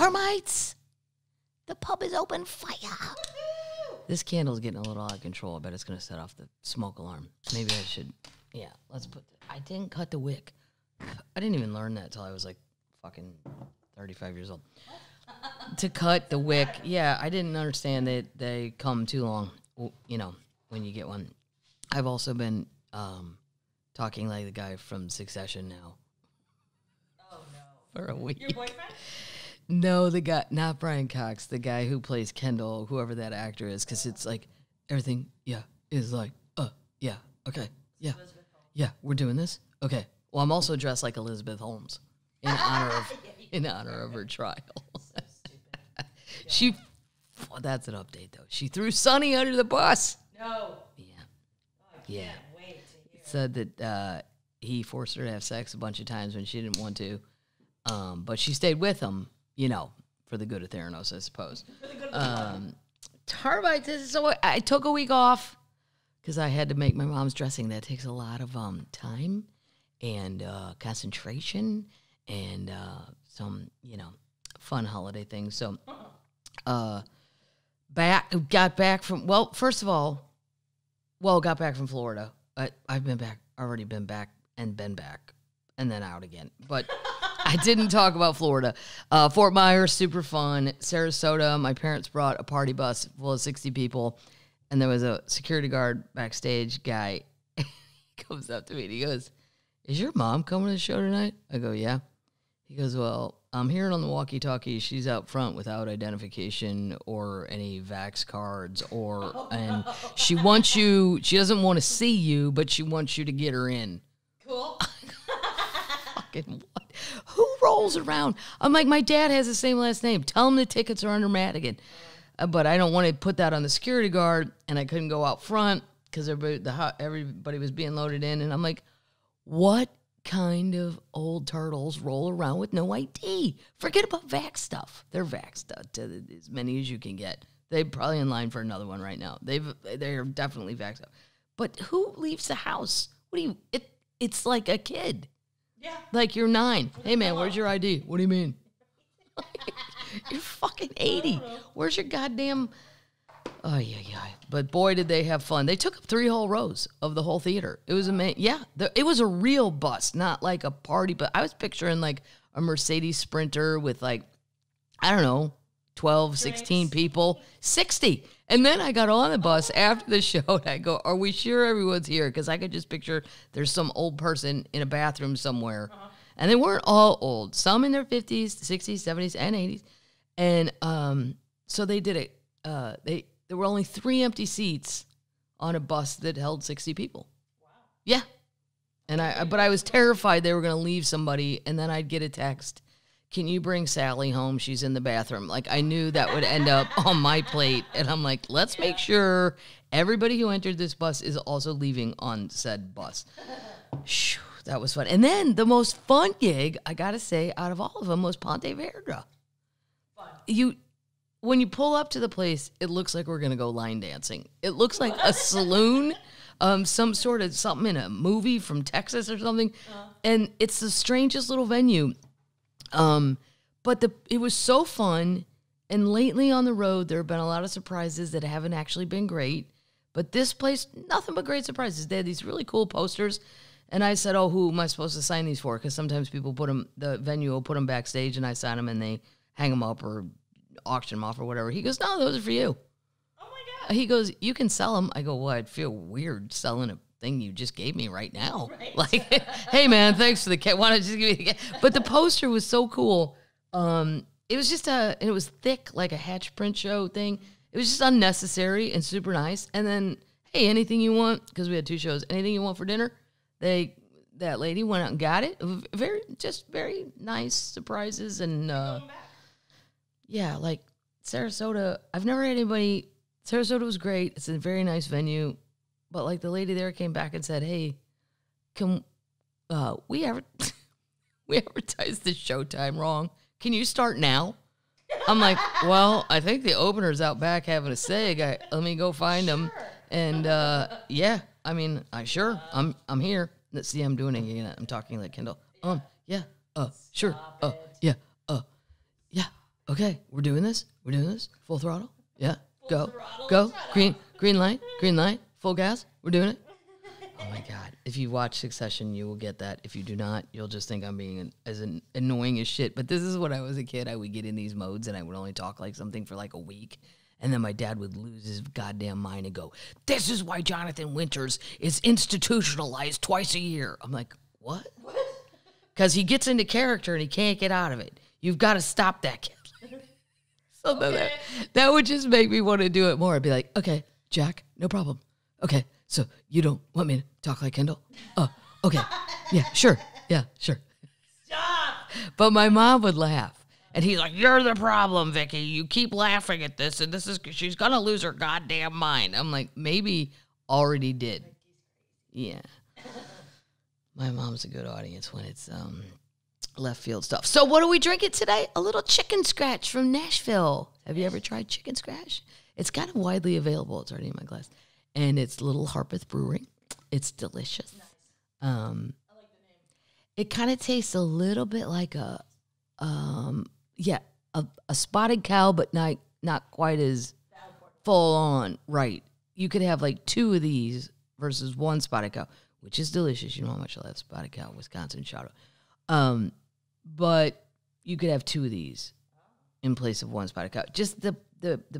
Termites! The pub is open fire. This candle's getting a little out of control. I bet it's going to set off the smoke alarm. Maybe I should, yeah, let's put, I didn't cut the wick. I didn't even learn that until I was like fucking 35 years old. To cut the wick, yeah, I didn't understand that they come too long, you know, when you get one. I've also been talking like the guy from Succession now. Oh, no. For a week. Your boyfriend? No, the guy, not Brian Cox, the guy who plays Kendall, whoever that actor is, because it's like everything, yeah, is like, yeah, okay, yeah, yeah, we're doing this, okay. Well, I'm also dressed like Elizabeth Holmes in honor of her trial. So stupid. That's an update though. She threw Sonny under the bus. No. Yeah. Oh, I can't wait to hear. Said that he forced her to have sex a bunch of times when she didn't want to, but she stayed with him. You know, for the good of Theranos, I suppose. Termites. So I took a week off because I had to make my mom's dressing. That takes a lot of time and concentration and some, you know, fun holiday things. So, got back from Florida. I've been back, already been back, and then out again. But I didn't talk about Florida. Fort Myers, super fun. Sarasota, my parents brought a party bus full of 60 people, and there was a security guard backstage guy. He comes up to me and he goes, "Is your mom coming to the show tonight?" I go, "Yeah." He goes, "Well, I'm hearing on the walkie-talkie she's out front without identification or any vax cards, and she wants you. She doesn't want to see you, but she wants you to get her in." Cool. Fucking what? Who rolls around? I'm like, my dad has the same last name. Tell him the tickets are under Madigan. But I don't want to put that on the security guard, and I couldn't go out front because everybody was being loaded in. And I'm like, what kind of old turtles roll around with no ID? Forget about vax stuff. They're vaxxed to as many as you can get. They're probably in line for another one right now. They're definitely vaxxed up. But who leaves the house? It's like a kid. Yeah. Like you're 9. Hey, man, where's your ID? What do you mean? You're fucking 80. Where's your goddamn... Oh, yeah. But boy, did they have fun. They took up 3 whole rows of the whole theater. It was amazing. Yeah, it was a real bus, not like a party. But I was picturing like a Mercedes Sprinter with like, I don't know, 12, 16 people. 60. And then I got on the bus after the show, and I go, "Are we sure everyone's here?" Because I could just picture there's some old person in a bathroom somewhere. And they weren't all old. Some in their 50s, 60s, 70s, and 80s. And so they did it. There were only 3 empty seats on a bus that held 60 people. Wow. Yeah. And but I was terrified they were going to leave somebody, and then I'd get a text, "Can you bring Sally home? She's in the bathroom." Like, I knew that would end up on my plate. And I'm like, let's make sure everybody who entered this bus is also leaving on said bus. Shoo, that was fun. And then the most fun gig, I got to say, out of all of them was Ponte Vedra. Fun. When you pull up to the place, it looks like we're going to go line dancing. It looks like a saloon, some sort of something in a movie from Texas or something. And it's the strangest little venue. But it was so fun, and lately on the road, there have been a lot of surprises that haven't actually been great, but this place, nothing but great surprises. They had these really cool posters, and I said, "Oh, who am I supposed to sign these for?" Because sometimes people the venue will put them backstage, and I sign them, and they hang them up or auction them off or whatever. He goes, "No, those are for you." Oh my God. He goes, "You can sell them." I go, "Well, I'd feel weird selling a thing you just gave me right now." Right. Like, "Hey man, thanks for the cat. Why don't you just give me the cat?" But the poster was so cool. It was just it was thick, like a hatch print show thing. It was just unnecessary and super nice. And then, "Hey, anything you want?" Because we had 2 shows. "Anything you want for dinner?" That lady went out and got it. Very nice surprises. And yeah, like Sarasota. I've never had anybody. Sarasota was great. It's a very nice venue. But like the lady there came back and said, "Hey, can we advertise the showtime wrong? Can you start now?" I'm like, "Well, I think the opener's out back having a seg. Let me go find them." And yeah, I mean, I'm here. Let's see, I'm doing it again. I'm talking like Kendall. Yeah, sure. Yeah, Okay, we're doing this. We're doing this. Full throttle. Yeah. Go. throttle, Go. shut Green light. Green light. Full gas. We're doing it. Oh my God. If you watch Succession, you will get that. If you do not, you'll just think I'm being as annoying as shit. But this is when I was a kid. I would get in these modes and I would only talk like something for like a week. And then my dad would lose his goddamn mind and go, this is why Jonathan Winters is institutionalized twice a year. I'm like, what? Because he gets into character and he can't get out of it. You've got to stop that kid. So okay. that would just make me want to do it more. I'd be like, okay, Jack, no problem. Okay, so you don't want me to talk like Kendall? Okay. Yeah, sure. Yeah, sure. Stop. But my mom would laugh. And he's like, you're the problem, Vicky. You keep laughing at this, and she's going to lose her goddamn mind. I'm like, maybe already did. Yeah. My mom's a good audience when it's left field stuff. So what are we drinking today? A little chicken scratch from Nashville. Have you ever tried chicken scratch? It's kind of widely available. It's already in my glass. And it's Little Harpeth Brewery. It's delicious. Nice. I like the name. It kind of tastes a little bit like a spotted cow, but not quite as full on. Right. You could have like 2 of these versus 1 spotted cow, which is delicious. You know how much I love spotted cow, Wisconsin shout out. But you could have 2 of these in place of 1 spotted cow. Just the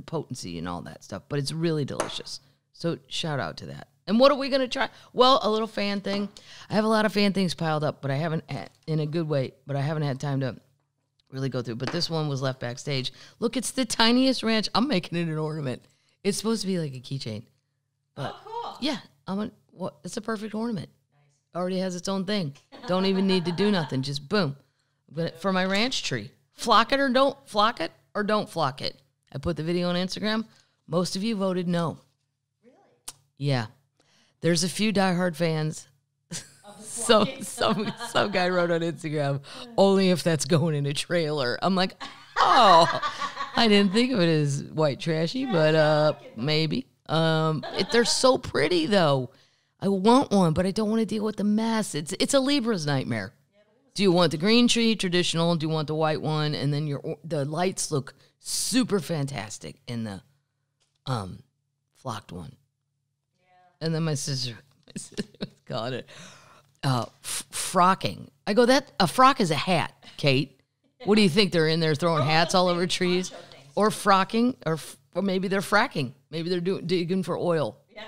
potency and all that stuff. But it's really delicious. So shout out to that. And what are we going to try? Well, a little fan thing. I have a lot of fan things piled up, but I haven't had, in a good way, but I haven't had time to really go through. But this one was left backstage. Look, it's the tiniest ranch. I'm making it an ornament. It's supposed to be like a keychain. But cool. yeah, it's a perfect ornament. Nice. Already has its own thing. Don't even need to do nothing. Just boom. But for my ranch tree. Flock it or don't flock it or don't flock it. I put the video on Instagram. Most of you voted no. Really? Yeah. There's a few diehard fans. So some guy wrote on Instagram, only if that's going in a trailer. I'm like, oh, I didn't think of it as white trashy, but maybe. They're so pretty though. I want one, but I don't want to deal with the mess. It's a Libra's nightmare. Do you want the green tree traditional? Do you want the white one? And then the lights look super fantastic in the flocked one. Yeah. And then my sister was calling it frocking. I go, a frock is a hat, Kate. What do you think? They're in there throwing hats all over trees? Or frocking, or maybe they're fracking. Maybe they're digging for oil. Yeah.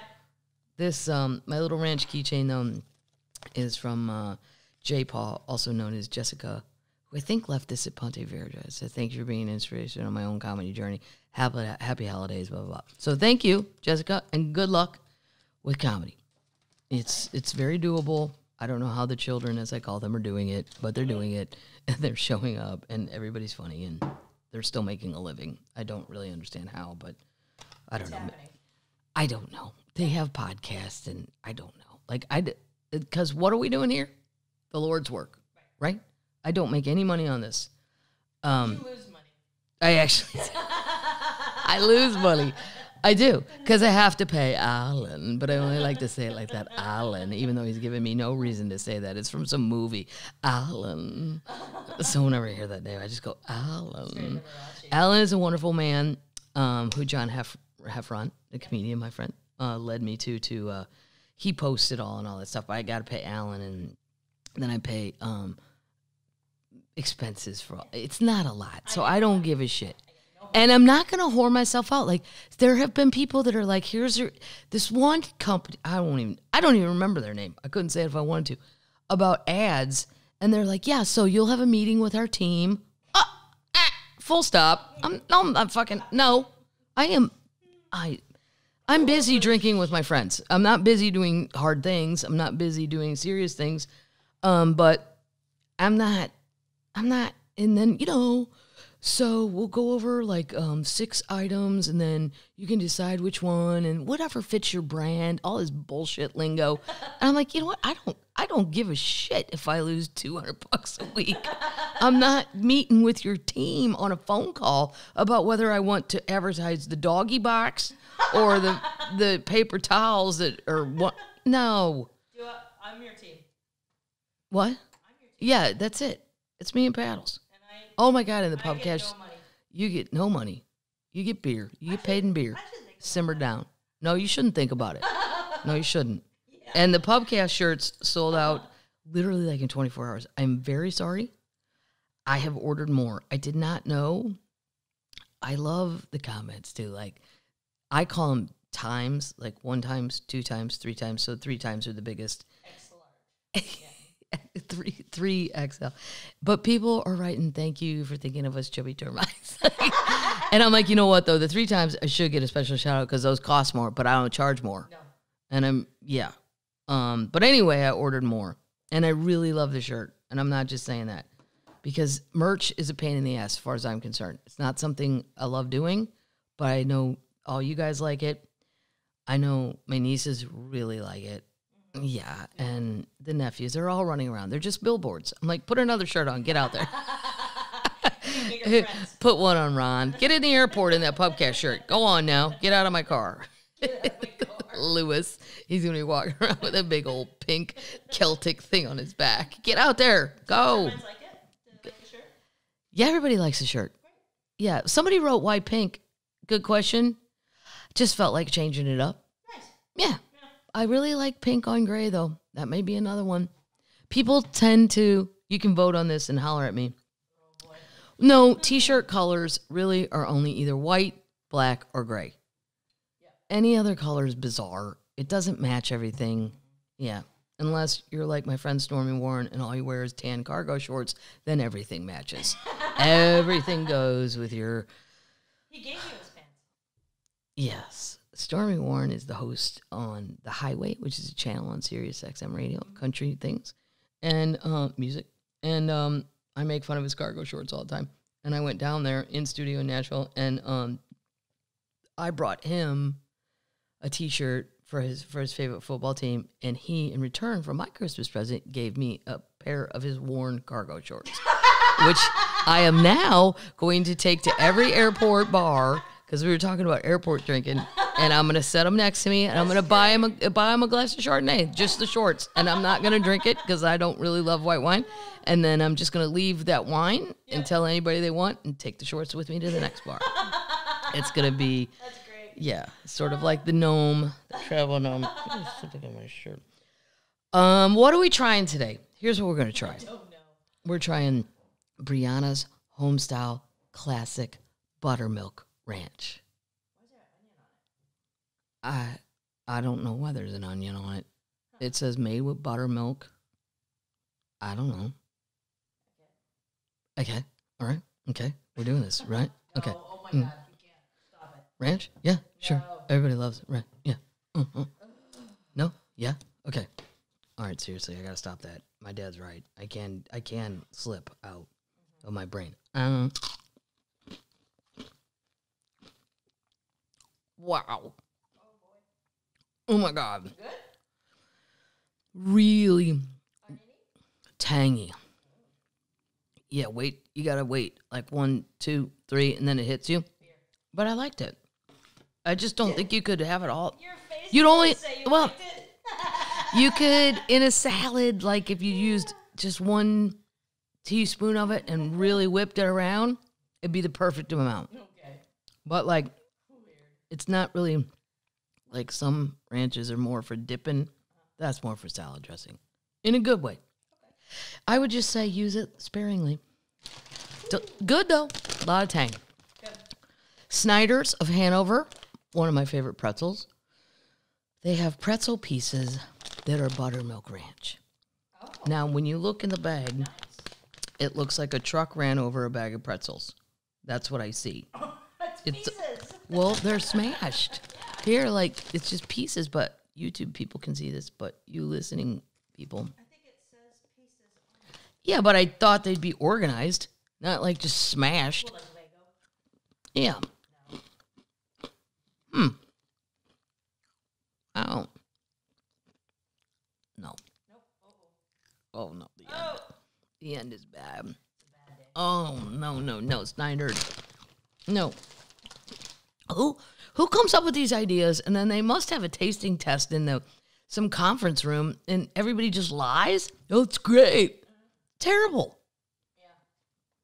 This, my little ranch keychain, is from J. Paul, also known as Jessica, who I think left this at Ponte Verde. So thank you for being an inspiration on my own comedy journey. Happy holidays, blah, blah, blah. So thank you, Jessica, and good luck with comedy. It's very doable. I don't know how the children, as I call them, are doing it, but they're doing it, and they're showing up, and everybody's funny, and they're still making a living. I don't really understand how, but I don't know. Happening? I don't know. They have podcasts, and I don't know. Because what are we doing here? The Lord's work, right? I don't make any money on this. You lose money. I lose money. I do, because I have to pay Alan, but I only like to say it like that, Alan, even though he's giving me no reason to say that. It's from some movie, Alan. So whenever I hear that name, I just go, Alan. Alan is a wonderful man who John Heffron, the comedian, my friend, led me to he posted all and all that stuff, but I got to pay Alan, and then I pay expenses for all. It's not a lot, so I don't give a shit. And I'm not going to whore myself out. Like, there have been people that are like, this one company, I don't even remember their name. I couldn't say it if I wanted to, about ads. And they're like, yeah, so you'll have a meeting with our team. Full stop. I'm busy drinking with my friends. I'm not busy doing hard things. I'm not busy doing serious things. But I'm not, and then, so we'll go over like 6 items, and then you can decide which one, and whatever fits your brand, all this bullshit lingo. And I'm like, you know what? I don't give a shit if I lose $200 a week. I'm not meeting with your team on a phone call about whether I want to advertise the doggy box or the paper towels that or what. No. I'm your team. What? I'm your team. Yeah, that's it. It's me and Paddles. Oh my God, in the Pubcast. You get no money. You get beer. You get paid in beer. Simmer down. No, you shouldn't think about it. No, you shouldn't. Yeah. And the Pubcast shirts sold out literally like in 24 hours. I'm very sorry. I have ordered more. I did not know. I love the comments too. Like, I call them times, like 1 times, 2 times, 3 times. So 3 times are the biggest. Excellent. Three XL. But people are writing, thank you for thinking of us chubby termites. And I'm like, you know what, though? The 3 times, I should get a special shout out because those cost more, but I don't charge more. No. And but anyway, I ordered more. And I really love the shirt. And I'm not just saying that. Because merch is a pain in the ass as far as I'm concerned. It's not something I love doing, but I know all you guys like it. I know my nieces really like it. Yeah, and the nephews, they're all running around. They're just billboards. I'm like, put another shirt on. Get out there. Put one on, Ron. Get in the airport in that Pubcast shirt. Go on now. Get out of my car. Lewis, he's going to be walking around with a big old pink Celtic thing on his back. Get out there. Go. Like the shirt? Yeah, everybody likes the shirt. Yeah, somebody wrote why pink. Good question. Just felt like changing it up. Nice. Yeah. I really like pink on gray, though. That may be another one. People tend to, you can vote on this and holler at me. Oh, boy. No, T-shirt colors really are only either white, black, or gray. Yeah. Any other color is bizarre. It doesn't match everything. Yeah. Unless you're like my friend Stormy Warren and all you wear is tan cargo shorts, then everything matches. Everything goes with your... He gave you his pants. Yes. Stormy Warren is the host on The Highway, which is a channel on Sirius XM radio, country things, and music. And I make fun of his cargo shorts all the time. And I went down there in studio in Nashville, and I brought him a T-shirt for his favorite football team, and he, in return for my Christmas present, gave me a pair of his worn cargo shorts, which I am now going to take to every airport bar, because we were talking about airport drinking, and I'm going to set them next to me, and I'm going to buy him a glass of Chardonnay, just the shorts, and I'm not going to drink it because I don't really love white wine, and then I'm just going to leave that wine and tell anybody they want and take the shorts with me to the next bar. It's going to be, that's great. Yeah, sort of like the gnome, the travel gnome. Something on my shirt. What are we trying today? Here's what we're going to try. I don't know. We're trying Brianna's Homestyle Classic Buttermilk Ranch. Why is there an onion on it? I don't know why there's an onion on it. It says made with buttermilk. I don't know. Okay. All right. Okay. We're doing this, right? Okay. No, oh my God, you can't. Stop it. Ranch? Yeah, sure. No. Everybody loves it. Right. Yeah. No? Yeah? Okay. All right, seriously, I gotta stop that. My dad's right. I can slip out of my brain. Wow. Oh my God. Good? Really tangy. Yeah, wait. You gotta wait. Like 1, 2, 3, and then it hits you. But I liked it. I just don't think you could have it all. Your face You'd only say you liked it. You could in a salad, like if you used just 1 teaspoon of it and really whipped it around, it'd be the perfect amount. Okay. But like, Weird. it's not really like some ranches are more for dipping. That's more for salad dressing, in a good way. Okay. I would just say use it sparingly. Good though, a lot of tang. Good. Snyder's of Hanover, one of my favorite pretzels. They have pretzel pieces that are buttermilk ranch. Oh. Now, when you look in the bag, nice. It looks like a truck ran over a bag of pretzels. That's what I see. Oh, it's pieces. Well, they're smashed. Here, like, it's just pieces, but YouTube people can see this, but you listening people. I think it says pieces on it. Yeah, but I thought they'd be organized, not like just smashed. Well, like Lego. Yeah. No. I don't. No. Nope. Oh, no. The end. Oh. The end is bad. It's a bad day. Oh, no. Snyder. No. Who comes up with these ideas, and then they must have a tasting test in some conference room, and everybody just lies? Oh, it's great. Terrible. Yeah.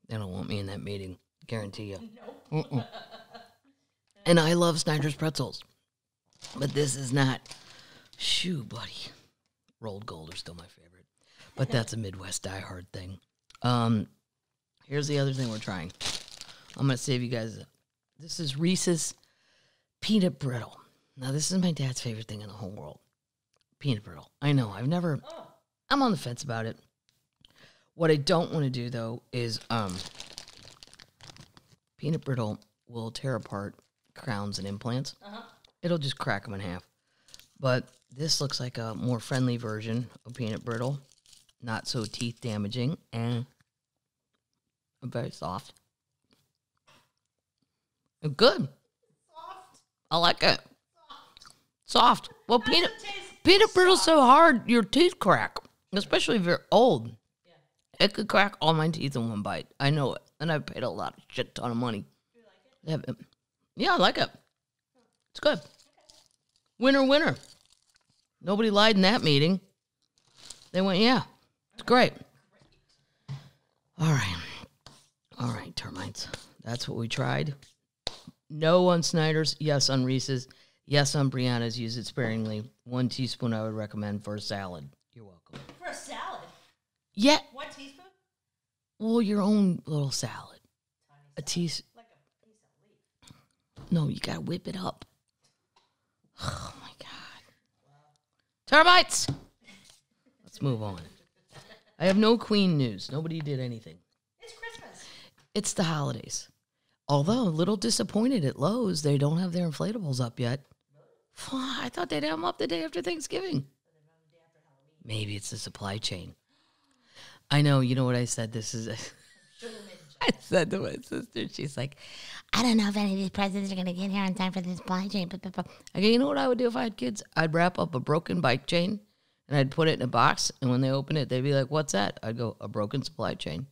They don't want me in that meeting. Guarantee you. Nope. And I love Snyder's pretzels. But this is not. Shoo, buddy. Rolled gold are still my favorite. But that's a Midwest diehard thing. Here's the other thing we're trying. I'm going to save you guys. This is Reese's Peanut Brittle. Now, this is my dad's favorite thing in the whole world. Peanut Brittle. I know. I'm on the fence about it. What I don't want to do, though, is Peanut Brittle will tear apart crowns and implants. It'll just crack them in half. But this looks like a more friendly version of Peanut Brittle. Not so teeth damaging and very soft. Good. Soft. I like it. Soft. Well, peanut brittle's so hard, your teeth crack. Especially if you're old. Yeah. It could crack all my teeth in one bite. I know it. And I've paid a lot of shit ton of money. Do you like it? Yeah, I like it. It's good. Winner, winner. Nobody lied in that meeting. They went, yeah, it's great. All right, termites. That's what we tried. No on Snyder's, yes on Reese's, yes on Brianna's. Use it sparingly. 1 teaspoon I would recommend for a salad. You're welcome. For a salad? Yeah. 1 teaspoon? Well, your own little salad. A Tiny teaspoon. Like a piece of leaf. No, you gotta whip it up. Oh my God. Termites! Let's move on. I have no Queen news. Nobody did anything. It's Christmas. It's the holidays. Although a little disappointed at Lowe's, they don't have their inflatables up yet. I thought they'd have them up the day after Thanksgiving. Maybe it's the supply chain. I know, you know what I said? This is I said to my sister, she's like, I don't know if any of these presents are going to get here on time for the supply chain. I go, you know what I would do if I had kids? I'd wrap up a broken bike chain, and I'd put it in a box, and when they open it, they'd be like, what's that? I'd go, a broken supply chain.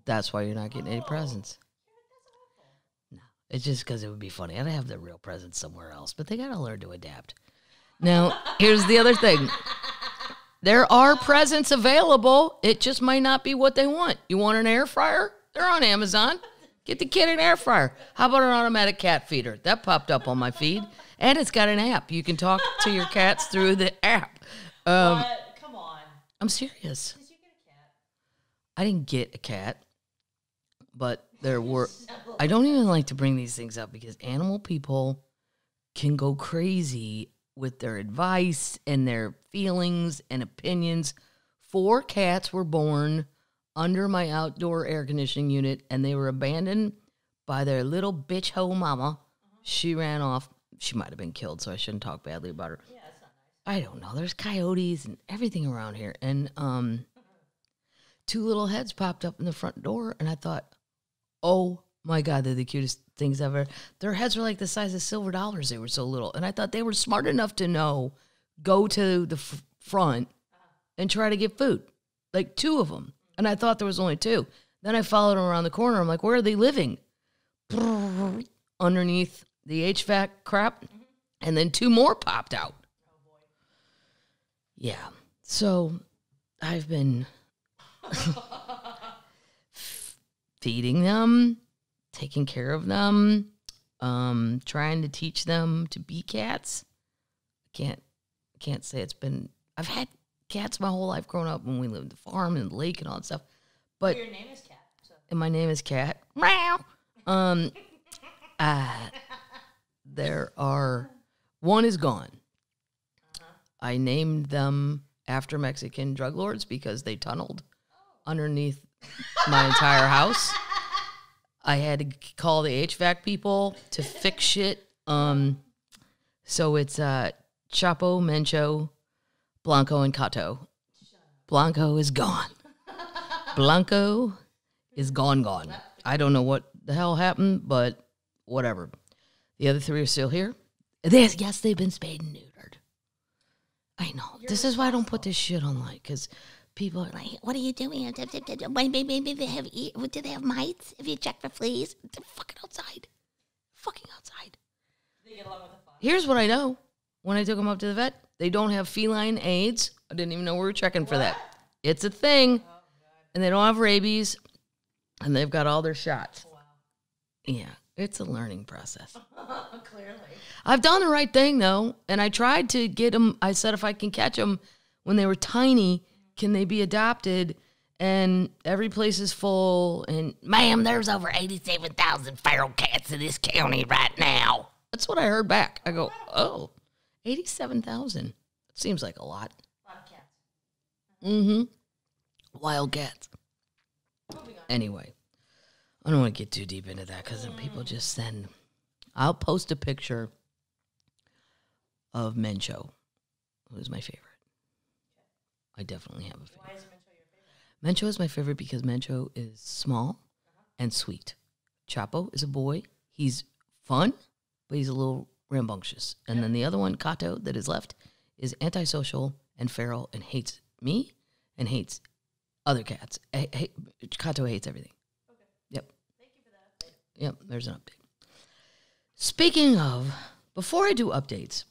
That's why you're not getting any presents. No, it's just because it would be funny. I'd have the real presents somewhere else, but they got to learn to adapt. Now, here's the other thing. There are presents available. It just might not be what they want. You want an air fryer? They're on Amazon. Get the kid an air fryer. How about an automatic cat feeder? That popped up on my feed. And it's got an app. You can talk to your cats through the app. What? Come on. I'm serious. Did you get a cat? I didn't get a cat, but there were. I don't even like to bring these things up because animal people can go crazy with their advice and their feelings and opinions. 4 cats were born under my outdoor air conditioning unit, and they were abandoned by their little bitch hoe mama. She ran off. She might have been killed, so I shouldn't talk badly about her. Yeah, it's not nice. I don't know. There's coyotes and everything around here. And 2 little heads popped up in the front door, and I thought, oh my God, they're the cutest things ever. Their heads were like the size of silver dollars. They were so little. And I thought they were smart enough to know, go to the front and try to get food. Like 2 of them. And I thought there was only 2. Then I followed them around the corner. I'm like, where are they living? Underneath the HVAC crap. And then 2 more popped out. Oh, boy. Yeah. So I've been feeding them, taking care of them, trying to teach them to be cats. Can't say it's been. I've had cats my whole life growing up when we lived at the farm and the lake and all that stuff. But Well, your name is Cat. So. and my name is Cat. Meow. There are. One is gone. I named them after Mexican drug lords because they tunneled underneath my entire house. I had to call the HVAC people to fix shit. So it's Chapo, Mencho, Blanco, and Cato. Blanco is gone. Blanco is gone. I don't know what the hell happened, but whatever. The other 3 are still here. Yes, they've been spayed and neutered. I know. This is why I don't put this shit online, because people are like, what are you doing? Maybe they have, do they have mites? If you check for fleas? They're fucking outside. They get along with the fun. Here's what I know. When I took them up to the vet, they don't have feline AIDS. I didn't even know we were checking for that. It's a thing. Oh, God. And they don't have rabies. And they've got all their shots. Wow. Yeah, it's a learning process. Clearly. I've done the right thing, though, and I tried to get them. I said if I can catch them when they were tiny, can they be adopted? And every place is full. And, ma'am, there's over 87,000 feral cats in this county right now. That's what I heard back. I go, oh, 87,000. Seems like a lot. A lot of cats. Mm-hmm. Wild cats. Moving on. Anyway, I don't want to get too deep into that because then people just send. I'll post a picture of Mencho, who's my favorite. I definitely have a favorite. Why is Mencho your favorite? Mencho is my favorite because Mencho is small and sweet. Chapo is a boy. He's fun, but he's a little rambunctious. And then the other one, Kato, that is left, is antisocial and feral and hates me and hates other cats. Kato hates everything. Okay. Yep. Thank you for that update. Yep, there's an update. Speaking of, before I do updates,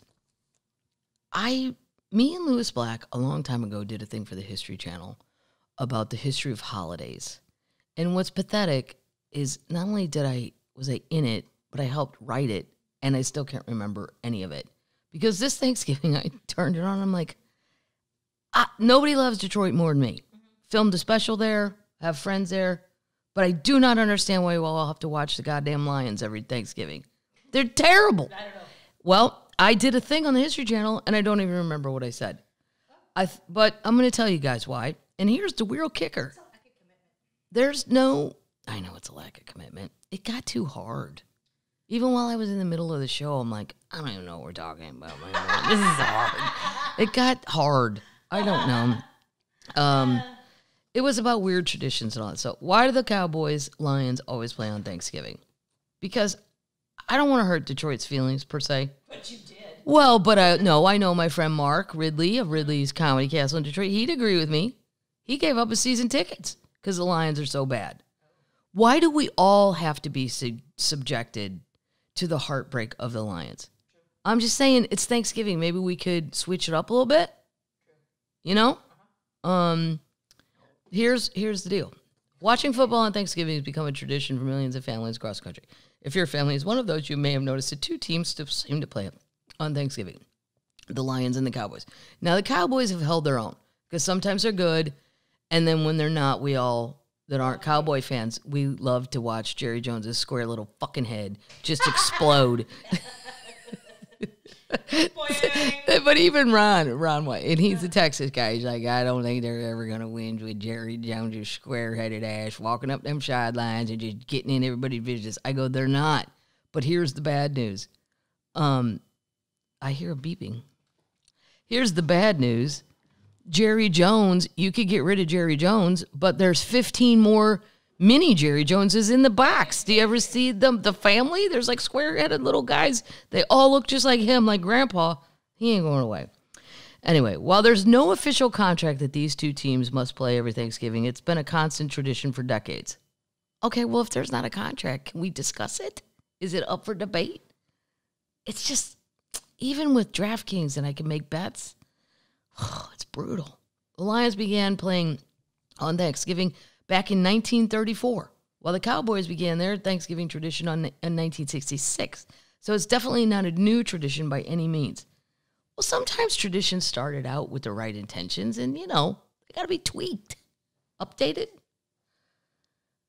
me and Lewis Black a long time ago did a thing for the History Channel about the history of holidays. And what's pathetic is not only was I in it, but I helped write it, and I still can't remember any of it. Because this Thanksgiving, I turned it on, I'm like, nobody loves Detroit more than me. Filmed a special there, have friends there, but I do not understand why we all have to watch the goddamn Lions every Thanksgiving. They're terrible. I don't know. Well, I did a thing on the History Channel, and I don't even remember what I said. But I'm going to tell you guys why. And here's the real kicker. It's a lack of commitment. I know it's a lack of commitment. It got too hard. Even while I was in the middle of the show, I'm like, I don't even know what we're talking about. This is hard. It got hard. I don't know. It was about weird traditions and all that. So why do the Cowboys, Lions always play on Thanksgiving? Because I don't want to hurt Detroit's feelings, per se. But you did. Well, but I know my friend Mark Ridley of Ridley's Comedy Castle in Detroit. He'd agree with me. He gave up his season tickets because the Lions are so bad. Why do we all have to be subjected to the heartbreak of the Lions? True. I'm just saying it's Thanksgiving. Maybe we could switch it up a little bit. True. You know? Here's the deal. Watching football on Thanksgiving has become a tradition for millions of families across the country. If your family is one of those, you may have noticed that two teams still seem to play on Thanksgiving. The Lions and the Cowboys. Now, the Cowboys have held their own because sometimes they're good, and then when they're not, we all that aren't Cowboy fans, we love to watch Jerry Jones's square little fucking head just explode. But even Ron White, and he's a Texas guy, he's like, I don't think they're ever going to win with Jerry Jones's square-headed ass walking up them sidelines and just getting in everybody's business. I go, they're not. But here's the bad news. I hear a beeping. Here's the bad news. Jerry Jones, you could get rid of Jerry Jones, but there's 15 more mini Jerry Joneses in the box. Do you ever see them? The family? There's like square-headed little guys. They all look just like him, like Grandpa. He ain't going away. Anyway, while there's no official contract that these two teams must play every Thanksgiving, it's been a constant tradition for decades. Okay, well, if there's not a contract, can we discuss it? Is it up for debate? It's just, even with DraftKings and I can make bets, it's brutal. The Lions began playing on Thanksgiving back in 1934, while the Cowboys began their Thanksgiving tradition in 1966. So it's definitely not a new tradition by any means. Well, sometimes traditions started out with the right intentions, and, they got to be tweaked, updated.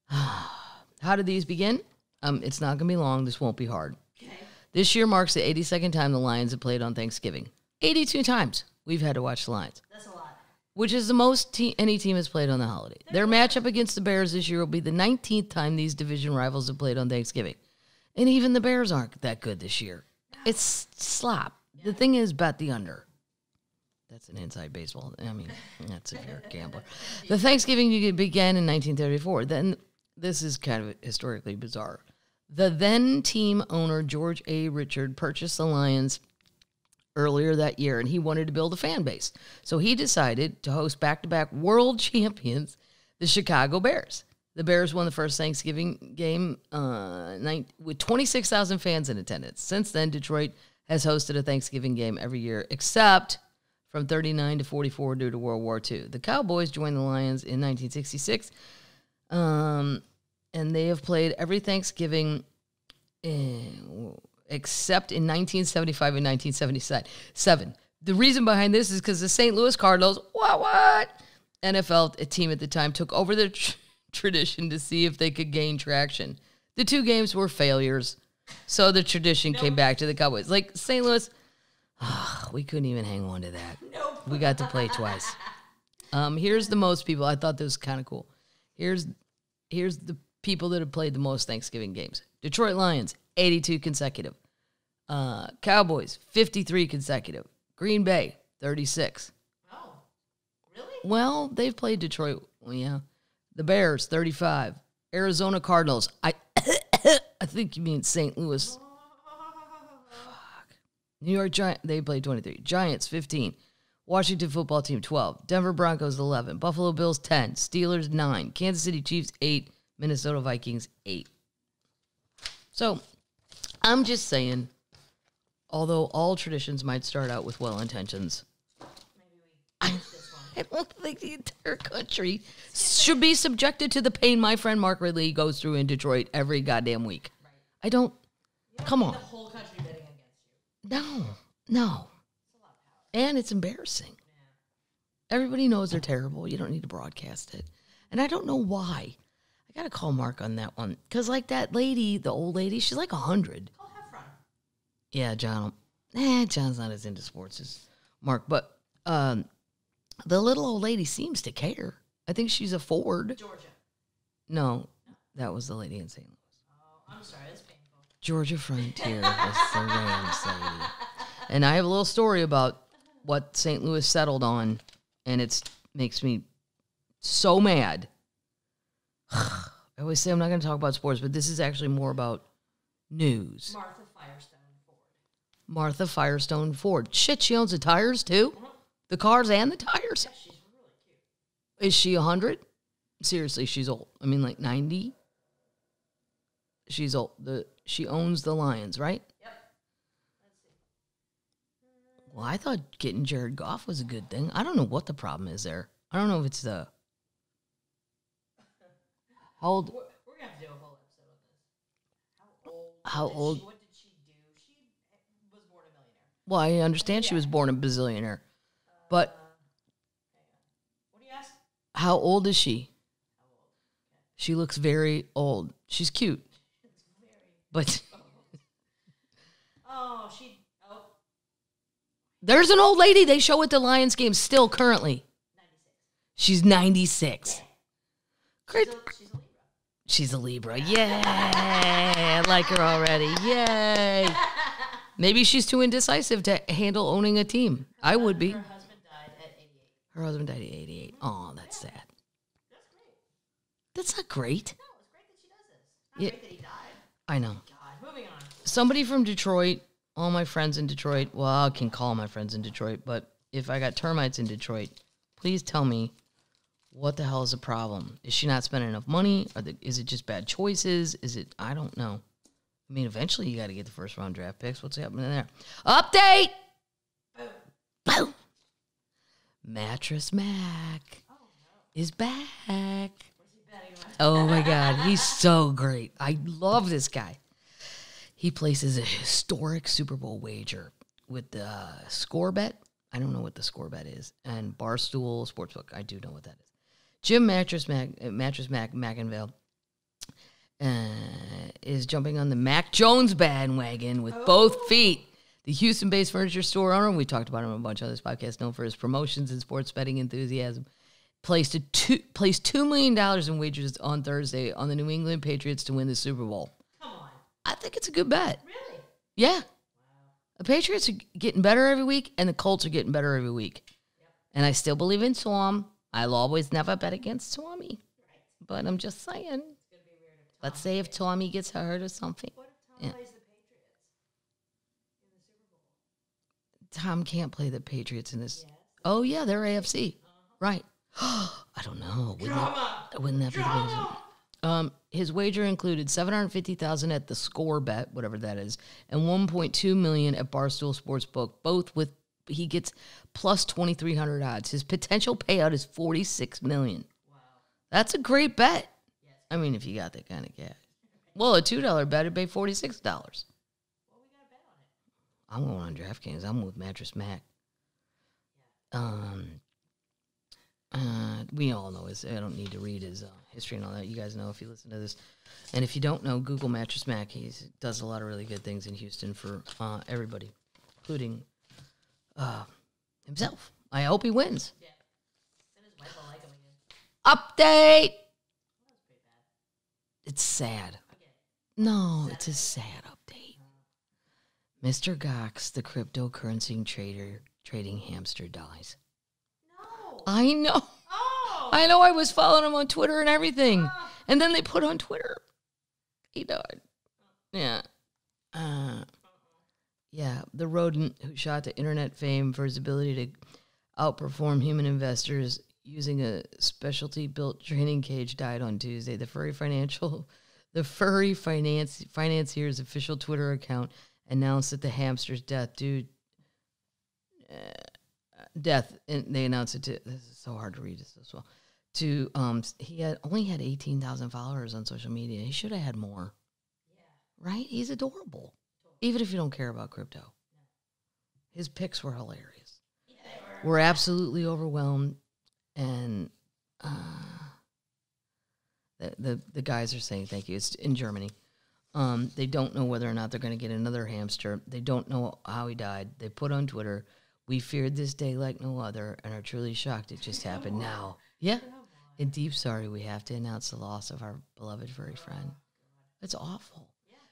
How did these begin? It's not going to be long. This won't be hard. Okay. This year marks the 82nd time the Lions have played on Thanksgiving. 82 times we've had to watch the Lions. That's a lot. Which is the most any team has played on the holiday. Their matchup against the Bears this year will be the 19th time these division rivals have played on Thanksgiving. And even the Bears aren't that good this year. It's slop. The thing is, bet the under. That's an inside baseball. I mean, that's if you're a gambler. The Thanksgiving began in 1934. Then, this is kind of historically bizarre. The then team owner, George A. Richard, purchased the Lions earlier that year, and he wanted to build a fan base. So he decided to host back-to-back world champions, the Chicago Bears. The Bears won the first Thanksgiving game with 26,000 fans in attendance. Since then, Detroit has hosted a Thanksgiving game every year, except from 39 to 44 due to World War II. The Cowboys joined the Lions in 1966, and they have played every Thanksgiving except in 1975 and 1977. The reason behind this is because the St. Louis Cardinals, what? NFL team at the time took over the tradition to see if they could gain traction. The 2 games were failures, so the tradition came back to the Cowboys. Like St. Louis, we couldn't even hang on to that. Nope. We got to play twice. Here's the most people. I thought this was kind of cool. Here's the people that have played the most Thanksgiving games. Detroit Lions, 82 consecutive. Cowboys, 53 consecutive. Green Bay, 36. Oh, really? Well, they've played Detroit. Well, yeah. The Bears, 35. Arizona Cardinals. I think you mean St. Louis. Fuck. New York Giants, they played 23. Giants, 15. Washington Football Team, 12. Denver Broncos, 11. Buffalo Bills, 10. Steelers, 9. Kansas City Chiefs, 8. Minnesota Vikings, 8. So, I'm just saying, although all traditions might start out with well intentions, Maybe we finish this one. I don't think the entire country should be subjected to the pain my friend Mark Ridley goes through in Detroit every goddamn week. Right. I don't. You don't Come need on. the whole country betting against you. No. It's a lot of power. And it's embarrassing. Everybody knows they're terrible. You don't need to broadcast it. And I don't know why. I got to call Mark on that one. Because, like, that lady, the old lady, she's like 100. Call Heffron. Yeah, John's not as into sports as Mark. But the little old lady seems to care. I think she's a Ford. Georgia. No, that was the lady in St. Louis. Oh, I'm sorry. That's painful. Georgia Frontier was the Rams lady. And I have a little story about what St. Louis settled on, and it makes me so mad. I always say I'm not going to talk about sports, but this is actually more about news. Martha Firestone Ford. Martha Firestone Ford. Shit, she owns the tires too? The cars and the tires? Yeah, she's really cute. Is she 100? Seriously, she's old. I mean, like 90? She's old. She owns the Lions, right? Yep. Let's see. Well, I thought getting Jared Goff was a good thing. I don't know what the problem is there. I don't know if it's the... How old? We're going to have to do a whole episode on this. How old? What did she do? She was born a millionaire. Well, I understand she was born a bazillionaire. But Hang on. What do you ask? how old is she? How old? Okay. She looks very old. She's cute. It's very But Oh, there's an old lady they show at the Lions game still currently. 96. She's 96. Great. She's a Libra. She's a Libra. Yay. I like her already. Yay. Maybe she's too indecisive to handle owning a team. I would be. Her husband died at 88. Her husband died at 88. Oh, that's sad. That's great. That's not great. No, it's great that she does this. Not Yeah. great that he died. I know. God, moving on. Somebody from Detroit, all my friends in Detroit, well, I can call my friends in Detroit, but if I got termites in Detroit, please tell me what the hell is the problem? Is she not spending enough money? Is it just bad choices? Is it, I don't know. I mean, eventually you got to get the first round draft picks. What's happening there? Update! Boom. Boom! Mattress Mac Oh, no. is back. What's he betting on? Oh my God, he's so great. I love this guy. He places a historic Super Bowl wager with the score bet. I don't know what the score bet is. And Barstool Sportsbook. I do know what that is. Jim Mattress Mac McInville is jumping on the Mac Jones bandwagon with both feet. The Houston-based furniture store owner, we talked about him on a bunch of this podcast, known for his promotions and sports betting enthusiasm, placed $2 million in wagers on Thursday on the New England Patriots to win the Super Bowl. Come on. I think it's a good bet. Really? Yeah. Wow. The Patriots are getting better every week, and the Colts are getting better every week. Yep. And I still believe in Swam. I'll always never bet against Swami. Right. But I'm just saying. It's going to be weird if Tom Let's say if Tommy gets hurt or something. What if Tom Yeah. plays the Patriots in the Super Bowl? Tom can't play the Patriots in this. Yes. Oh, yeah, they're AFC. Right. I don't know. Wouldn't that be the biggest? His wager included $750,000 at the score bet, whatever that is, and $1.2 million at Barstool Sportsbook, both with he gets plus 2,300 odds. His potential payout is $46 million. Wow. That's a great bet. Yes. I mean, if you got that kind of cash. Well, a $2 bet, it'd pay $46. Well, we got a bet on it. I'm going on DraftKings. I'm with Mattress Mac. We all know his. I don't need to read his history and all that. You guys know if you listen to this. And if you don't know, Google Mattress Mac. He does a lot of really good things in Houston for everybody, including himself. I hope he wins. Yeah. And his wife will like him again. Update. That was pretty bad. It's sad. Okay. No, it's a sad update. Mr. Gox, the cryptocurrency trader, trading hamster, dies. No. I know. Oh. I know. I was following him on Twitter and everything. And then they put on Twitter, he died. Yeah. Yeah, the rodent who shot to internet fame for his ability to outperform human investors using a specialty-built training cage died on Tuesday. The furry financier's official Twitter account announced that the hamster's death, and they announced it to, this is so hard to read this as well, to, he only had 18,000 followers on social media. He should have had more. Yeah. Right? He's adorable. Even if you don't care about crypto. His pics were hilarious. Yeah, they were. We're absolutely overwhelmed. And the guys are saying thank you. It's in Germany. They don't know whether or not they're going to get another hamster. They don't know how he died. They put on Twitter, "We feared this day like no other and are truly shocked it just happened now." Yeah. In deep sorry, we have to announce the loss of our beloved furry friend. It's awful.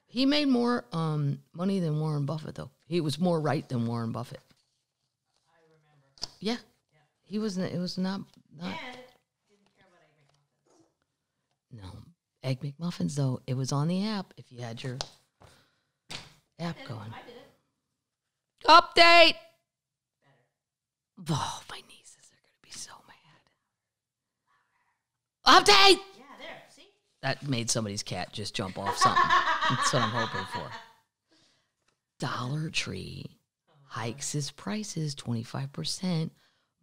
He made more money than Warren Buffett, though. He was more right than Warren Buffett. I remember. Yeah. He was. It was not. And didn't care about Egg McMuffins. No. Egg McMuffins, though, it was on the app if you had your app going. I did it. Update! Better. Oh, my nieces are going to be so mad. Update! Yeah, there. See? That made somebody's cat just jump off something. That's what I'm hoping for. Dollar Tree hikes its prices 25%.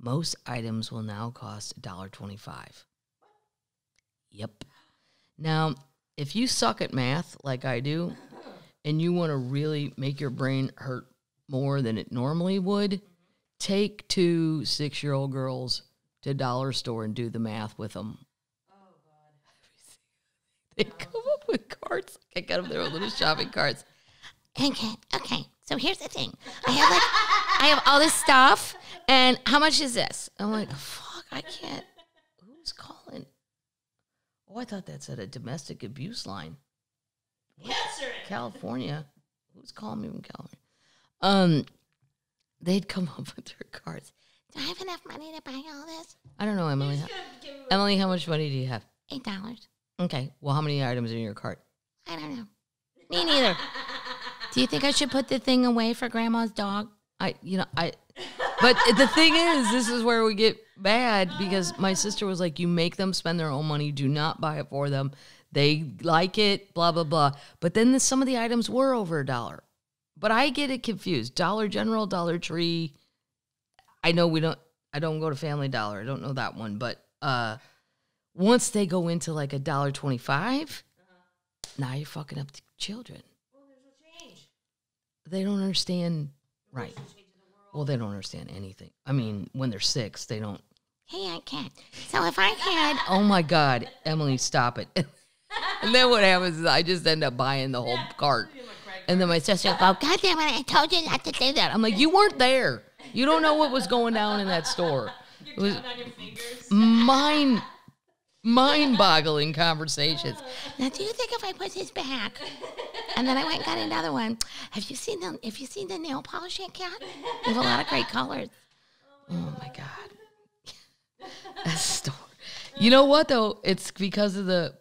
Most items will now cost $1.25. Yep. Now, if you suck at math like I do, and you want to really make your brain hurt more than it normally would, take 2 6-year-old girls to dollar store and do the math with them. Oh, God. They come up with carts. I got them their little shopping carts. Okay. So here's the thing. I have all this stuff, and how much is this? I'm like, fuck, I can't. Who's calling? Oh, I thought that said a domestic abuse line. Answer it. California. Who's calling me from California? They'd come up with their carts. Do I have enough money to buy all this? I don't know, Emily. Emily, how much money do you have? $8. Okay. Well, how many items are in your cart? I don't know. Me neither. Do you think I should put the thing away for Grandma's dog? But the thing is, this is where we get bad because my sister was like, you make them spend their own money. Do not buy it for them. They like it, blah, blah, blah. But then some of the items were over $1. But I get it confused. Dollar General, Dollar Tree. I know I don't go to Family Dollar. I don't know that one. But once they go into like $1.25, now you're fucking up the children. Well, there's no change. They don't understand. Right. Well, they don't understand anything. I mean, when they're 6, they don't. Hey, I can't. So if I had. Oh my God, Emily, stop it. And then what happens is I just end up buying the whole cart. And then my sister will go, God damn it, I told you not to do that. I'm like, you weren't there. You don't know what was going down in that store. It was on your fingers. mind-boggling conversations. Now, do you think if I put this back, and then I went and got another one, have you seen the nail polish I got? They have a lot of great colors. Oh my God. That store. You know what though? It's because of the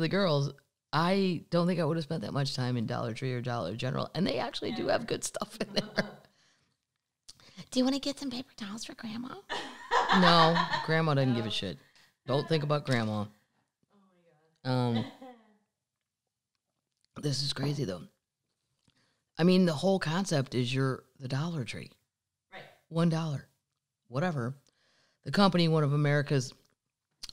girls. I don't think I would have spent that much time in Dollar Tree or Dollar General, and they actually do have good stuff in there. Do you want to get some paper towels for Grandma? No, Grandma doesn't give a shit. Don't think about Grandma. Oh my God. This is crazy though. I mean, the whole concept is the Dollar Tree. Right. $1. Whatever. The company, one of America's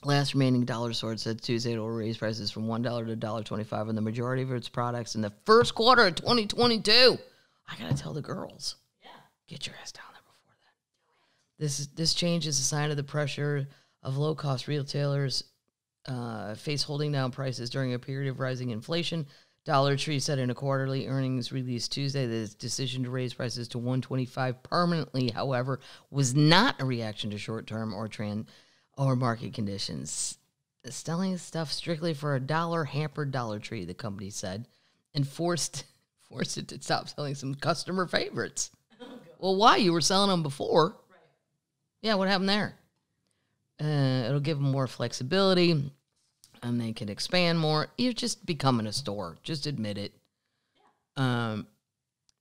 Last remaining dollar store said Tuesday it will raise prices from $1 to $1.25 on the majority of its products in the first quarter of 2022. I gotta tell the girls, get your ass down there before that. This change is a sign of the pressure of low-cost retailers face holding down prices during a period of rising inflation. Dollar Tree said in a quarterly earnings release Tuesday that its decision to raise prices to $1.25 permanently, however, was not a reaction to short-term or market conditions. Selling stuff strictly for $1 hampered Dollar Tree, the company said, and forced it to stop selling some customer favorites. Well, why? You were selling them before. Right. Yeah, what happened there? It'll give them more flexibility, and they can expand more. You're just becoming a store. Just admit it. Yeah.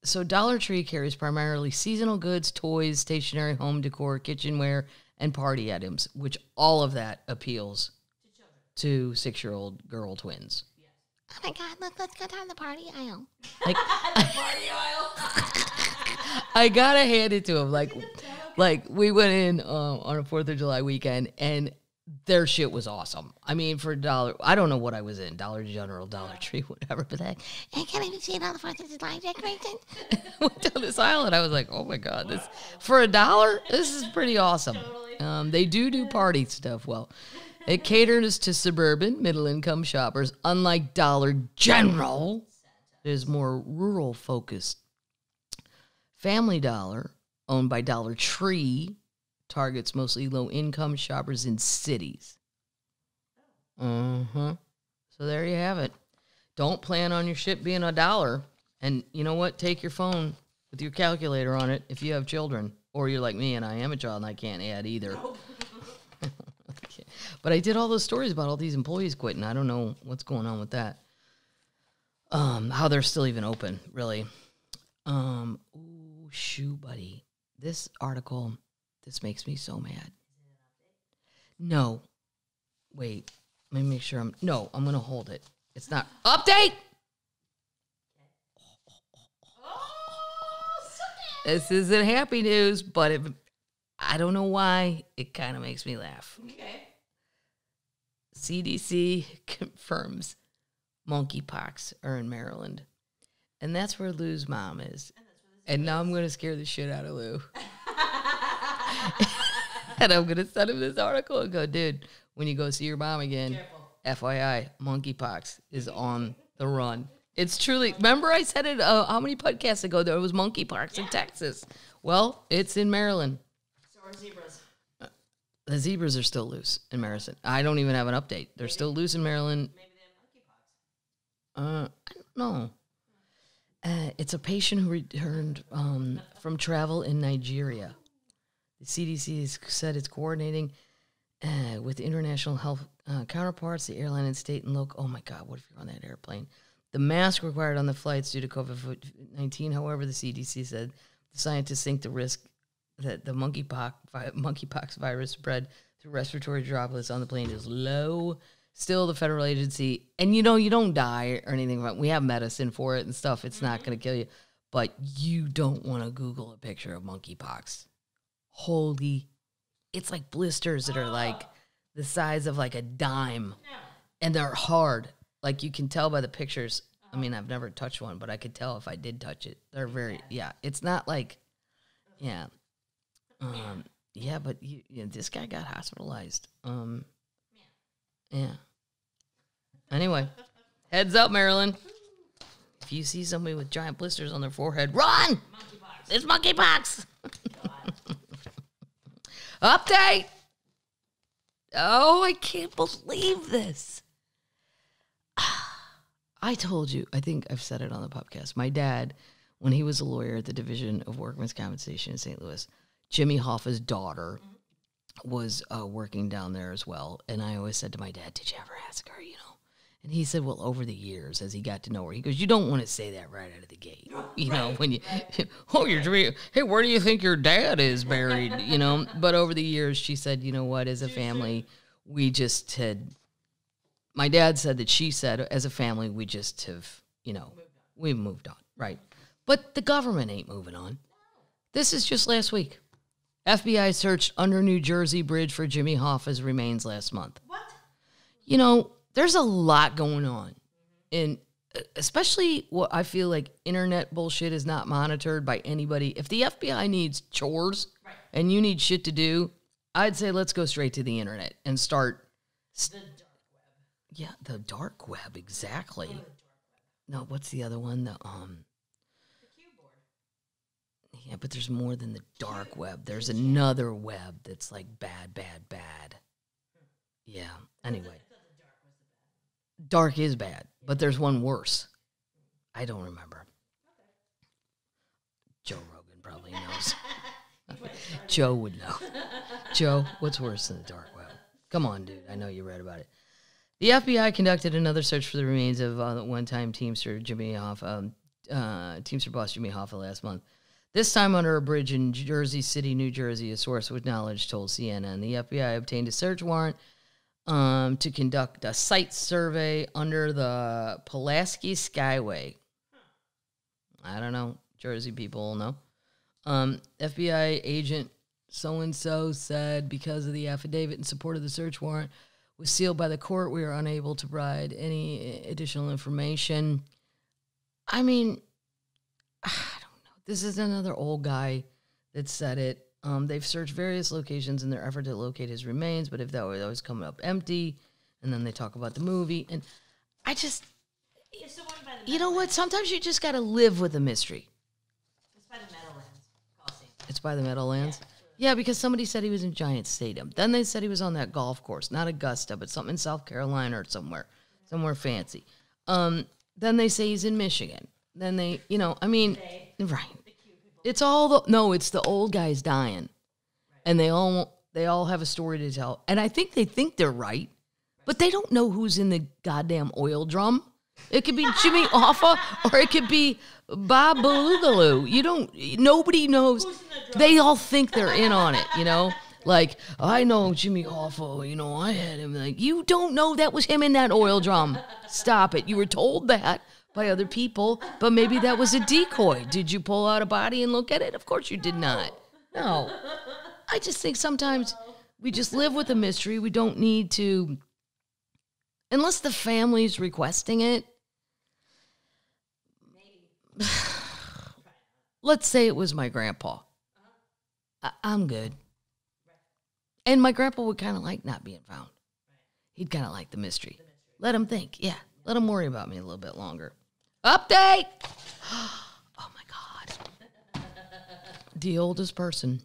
So Dollar Tree carries primarily seasonal goods, toys, stationery, home decor, kitchenware, and party items, which all of that appeals to 6-year-old girl twins. Yes. Oh my God, let's go down the party aisle. Like, Party aisle. I gotta hand it to them. Like we went in on a 4th of July weekend, and their shit was awesome. I mean, for $1, I don't know what I was in, Dollar General, Dollar Tree, whatever, but I can't even see it on the 4th of July decorations. went down this aisle, and I was like, oh my God, this for $1, this is pretty awesome. Totally. They do party stuff well. It caters to suburban, middle-income shoppers, unlike Dollar General. It is more rural-focused. Family Dollar, owned by Dollar Tree, targets mostly low-income shoppers in cities. So there you have it. Don't plan on your shit being $1. And you know what? Take your phone with your calculator on it if you have children. Or you're like me and I am a child and I can't add either. But I did all those stories about all these employees quitting. I don't know what's going on with that. How they're still even open, really. Ooh, shoe buddy. This article, this makes me so mad. No. Wait. Let me make sure I'm going to hold it. It's not. Update! This isn't happy news, but I don't know why. It kind of makes me laugh. Okay. CDC confirms monkeypox are in Maryland. And that's where Lou's mom is. And now I'm going to scare the shit out of Lou. And I'm going to send him this article and go, dude, when you go see your mom again, Careful. FYI, monkeypox is on the run. It's truly, remember I said it how many podcasts ago there was monkeypox in Texas? Well, it's in Maryland. So are zebras. The zebras are still loose in Maryland. I don't even have an update. They're still loose in Maryland. Maybe they have monkeypox. I don't know. It's a patient who returned from travel in Nigeria. The CDC has said it's coordinating with international health counterparts, the airline and state and local. Oh my God, what if you're on that airplane? The mask required on the flights due to COVID-19. However, the CDC said the scientists think the risk that the monkeypox virus spread through respiratory droplets on the plane is low. Still, the federal agency, and you don't die or anything. We have medicine for it and stuff. It's not going to kill you. But you don't want to Google a picture of monkeypox. Holy, it's like blisters that are like the size of like a dime. No. And they're hard. Like you can tell by the pictures. I mean, I've never touched one, but I could tell if I did touch it. They're very, it's not like, yeah. But this guy got hospitalized. Yeah. Anyway, heads up, Maryland. If you see somebody with giant blisters on their forehead, run! Monkeypox. It's monkeypox. Update! Oh, I can't believe this. I told you, I think I've said it on the podcast. My dad, when he was a lawyer at the Division of Workmen's Compensation in St. Louis, Jimmy Hoffa's daughter was working down there as well. And I always said to my dad, did you ever ask her, And he said, well, over the years, as he got to know her, he goes, you don't want to say that right out of the gate. When you, you're dreaming, hey, where do you think your dad is buried? But over the years, she said, you know what, as a family, we just had, my dad said that she said, as a family, we just have, we've moved on, right? But the government ain't moving on. This is just last week. FBI searched under New Jersey bridge for Jimmy Hoffa's remains last month. What? you know, there's a lot going on. And especially what I feel like internet bullshit is not monitored by anybody. If the FBI needs chores and you need shit to do, I'd say let's go straight to the internet and start. The dark web. Yeah, the dark web, exactly. No, what's the other one? The keyboard. Yeah, but there's more than the dark web. There's another web that's like bad. Yeah. Anyway. I thought the dark was the bad. Dark is bad, but there's one worse. I don't remember. Joe Rogan probably knows. Joe would know. Joe, what's worse than the dark web? Come on, dude. I know you read about it. The FBI conducted another search for the remains of one-time Teamster Teamster boss Jimmy Hoffa last month. This time under a bridge in Jersey City, New Jersey, a source with knowledge told CNN. The FBI obtained a search warrant to conduct a site survey under the Pulaski Skyway. I don't know. Jersey people will know. FBI agent so-and-so said because of the affidavit in support of the search warrant was sealed by the court, we are unable to provide any additional information. I mean, I don't know. This is another old guy that said it. They've searched various locations in their effort to locate his remains, but if that was always coming up empty, and then they talk about the movie, and I just, It's the one by the you know what? Sometimes you just got to live with a mystery. It's by the Meadowlands Coliseum. It's by the Meadowlands? Yeah, because somebody said he was in Giant Stadium. Then they said he was on that golf course, not Augusta, but something in South Carolina or somewhere fancy. Then they say he's in Michigan. Then they, you know, I mean, right. It's the old guys dying. And they all have a story to tell. And I think they think they're right, but they don't know who's in the goddamn oil drum. It could be Jimmy Hoffa or it could be Bob Boogaloo. Nobody knows. They all think they're in on it, you know? Like, I know Jimmy Hoffa, you know, I had him. Like, you don't know that was him in that oil drum. Stop it. You were told that by other people, but maybe that was a decoy. Did you pull out a body and look at it? Of course you did not. No. I just think sometimes we just live with a mystery. We don't need to, unless the family's requesting it. Let's say it was my grandpa. I'm good. And my grandpa would kind of like not being found. He'd kind of like the mystery. Let him think. Yeah. Let him worry about me a little bit longer. Update! Oh, my God. The oldest person,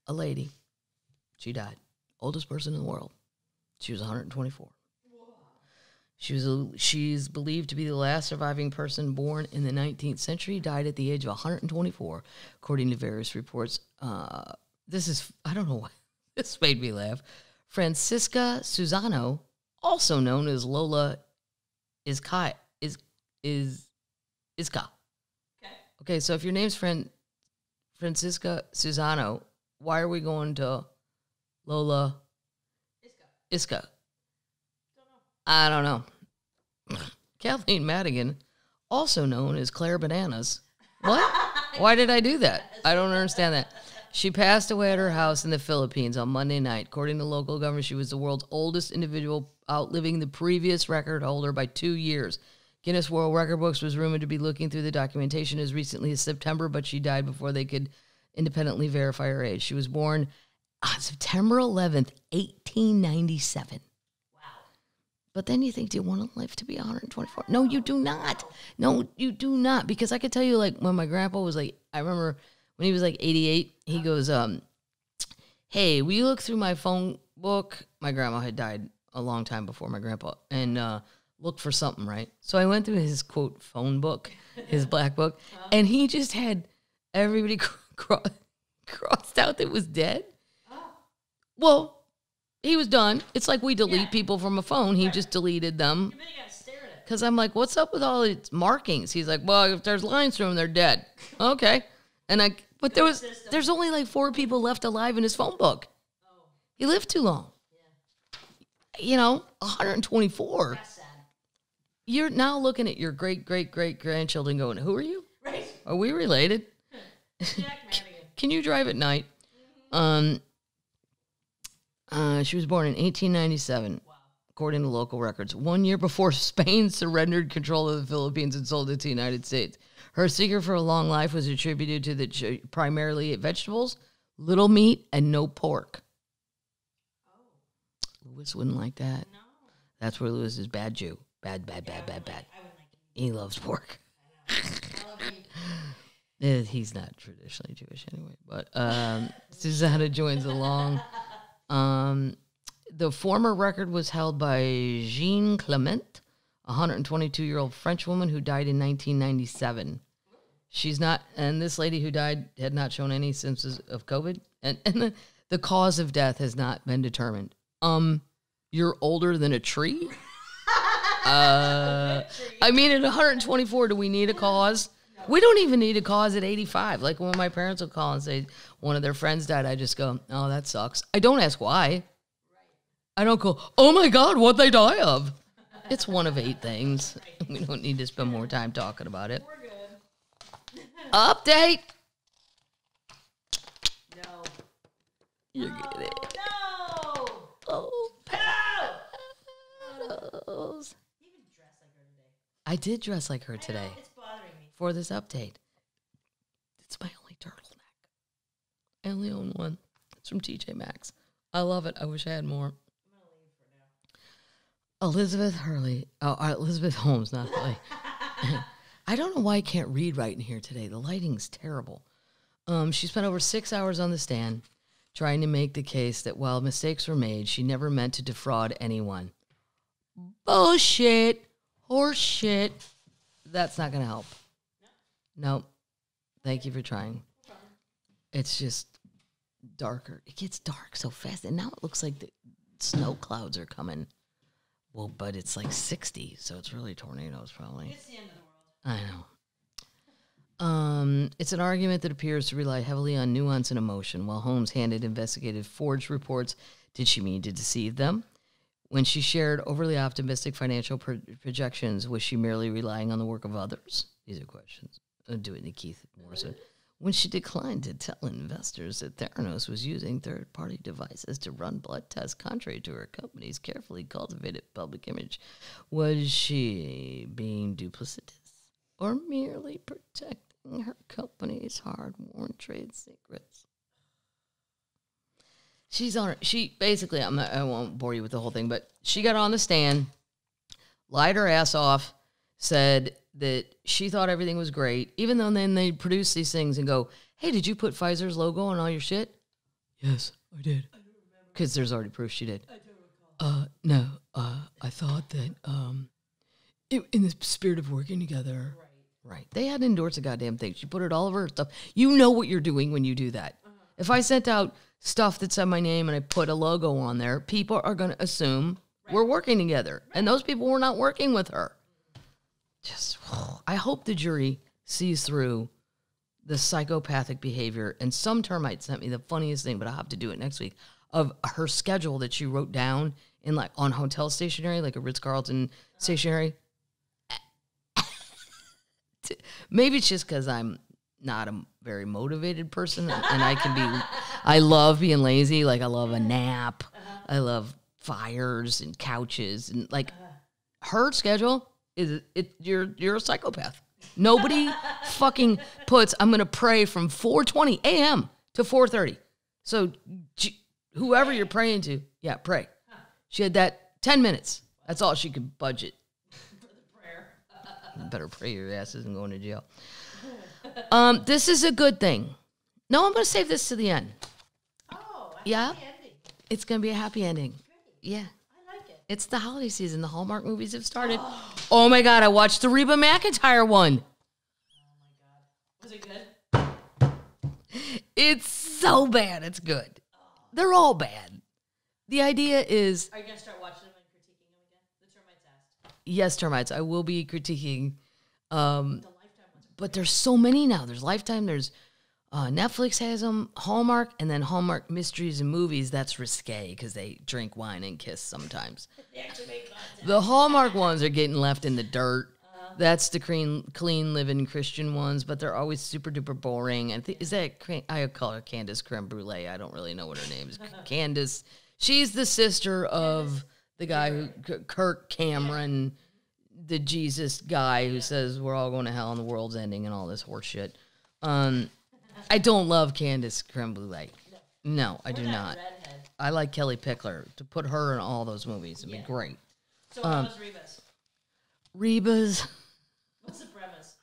a lady, she died. Oldest person in the world. She was 124. She's believed to be the last surviving person born in the 19th century. Died at the age of 124, according to various reports. I don't know why. This made me laugh. Francisca Susano, also known as Lola Iska. Okay, so if your name's Francisca Susano, why are we going to Lola Iska? I don't know. Kathleen Madigan, also known as Claire Bananas. What? Why did I do that? I don't understand that. She passed away at her house in the Philippines on Monday night. According to local government, she was the world's oldest individual, outliving the previous record holder by 2 years. Guinness World Record Books was rumored to be looking through the documentation as recently as September, but she died before they could independently verify her age. She was born on September 11th, 1897. But then you think, do you want to live to be 124? No, you do not. No, you do not. Because I could tell you, like, when my grandpa was like, I remember when he was like 88, he goes, hey, will you look through my phone book? My grandma had died a long time before my grandpa. And look for something, right? So I went through his, quote, phone book, his black book. And he just had everybody crossed out that was dead. Well, he was done. It's like we delete people from a phone. He just deleted them. You really gotta stare at it. Because I'm like, what's up with all its markings? He's like, well, if there's lines through them, they're dead. Okay. But there's only like 4 people left alive in his phone book. Oh. He lived too long. Yeah. You know, 124. That's sad. You're now looking at your great-great-great-grandchildren going, who are you? Right. Are we related? Jack Madigan. Can you drive at night? She was born in 1897. Wow. according to local records. 1 year before Spain surrendered control of the Philippines and sold it to the United States. Her secret for a long life was attributed to that she primarily ate vegetables, little meat, and no pork. Lewis wouldn't like that. No. That's where Lewis is bad Jew. Bad. I wouldn't like it. He loves pork. I love meat. He's not traditionally Jewish anyway. But Susanna joins along. The former record was held by Jean Clement, a 122-year-old French woman who died in 1997. She's not, and this lady who died had not shown any symptoms of COVID, and the cause of death has not been determined. You're older than a tree? I mean, at 124, do we need a cause? No. We don't even need a cause at 85. Like when my parents will call and say one of their friends died, I just go, oh, that sucks. I don't ask why. Right. I don't go, oh my God, what'd they die of? It's one of 8 things. Right. We don't need to spend more time talking about it. We're good. Update. No. You're getting it. No. Oh, paddles. You even dressed like her today. I did dress like her today It's bothering me. for this update. It's my only turtleneck. I only own one. It's from TJ Maxx. I love it. I wish I had more. I'm going to leave for now. Elizabeth Holmes, not Hurley. I don't know why I can't read right in here today. The lighting's terrible. She spent over 6 hours on the stand trying to make the case that while mistakes were made, she never meant to defraud anyone. Bullshit. Horse shit. That's not going to help. No. Thank you for trying. It's just darker. It gets dark so fast, and now it looks like the snow clouds are coming. Well, but it's like 60, so it's really tornadoes probably. It's the end of the world. I know. It's an argument that appears to rely heavily on nuance and emotion. While Holmes handed investigative forged reports, did she mean to deceive them? When she shared overly optimistic financial projections, was she merely relying on the work of others? These are questions. Do it to Keith Morrison. When she declined to tell investors that Theranos was using third-party devices to run blood tests contrary to her company's carefully cultivated public image, was she being duplicitous or merely protecting her company's hard-won trade secrets? She basically, I won't bore you with the whole thing, but she got on the stand, lied her ass off, said that she thought everything was great, even though then they produce these things and go, hey, did you put Pfizer's logo on all your shit? Yes, I did. Because there's already proof she did. I don't recall. No, I thought that in the spirit of working together. Right. They had to endorse a goddamn thing. She put it all over her stuff. You know what you're doing when you do that. Uh-huh. If I sent out stuff that said my name and I put a logo on there, people are going to assume we're working together. Right. And those people were not working with her. Just, I hope the jury sees through the psychopathic behavior. And some termite sent me the funniest thing, but I'll have to do it next week, of her schedule that she wrote down in like on hotel stationery, like a Ritz-Carlton stationery. Maybe it's just because I'm not a very motivated person and I love being lazy. Like I love a nap. I love fires and couches and like her schedule is you're a psychopath. Nobody fucking puts, I'm going to pray from 4:20 a.m. to 4:30. So whoever you're praying to, yeah, pray. She had that 10 minutes. That's all she could budget. For the prayer. You better pray your ass isn't going to jail. This is a good thing. No, I'm going to save this to the end. Oh, yeah. Happy ending. It's going to be a happy ending. Great. Yeah. I like it. It's the holiday season. The Hallmark movies have started. Oh my God, I watched the Reba McEntire one. Oh my God. Was it good? It's so bad. It's good. They're all bad. The idea is... Are you going to start watching them and critiquing them again? The Termites asked. Yes, Termites. I will be critiquing. The Lifetime ones are But there's so many now. There's Lifetime. There's Netflix has them. Hallmark. And then Hallmark Mysteries and Movies. That's risque because they drink wine and kiss sometimes. They actually make content. The Hallmark ones are getting left in the dirt. That's the clean living Christian ones, but they're always super duper boring. And is that I call her Candace Creme Brulee? I don't really know what her name is. Candace. She's the sister of The guy who, Kirk Cameron, the Jesus guy who says we're all going to hell and the world's ending and all this horse shit. I don't love Candace Creme Brulee. No, I do not. Redhead. I like Kelly Pickler. To put her in all those movies would be great. So how was Reba's? Reba's. What's the premise?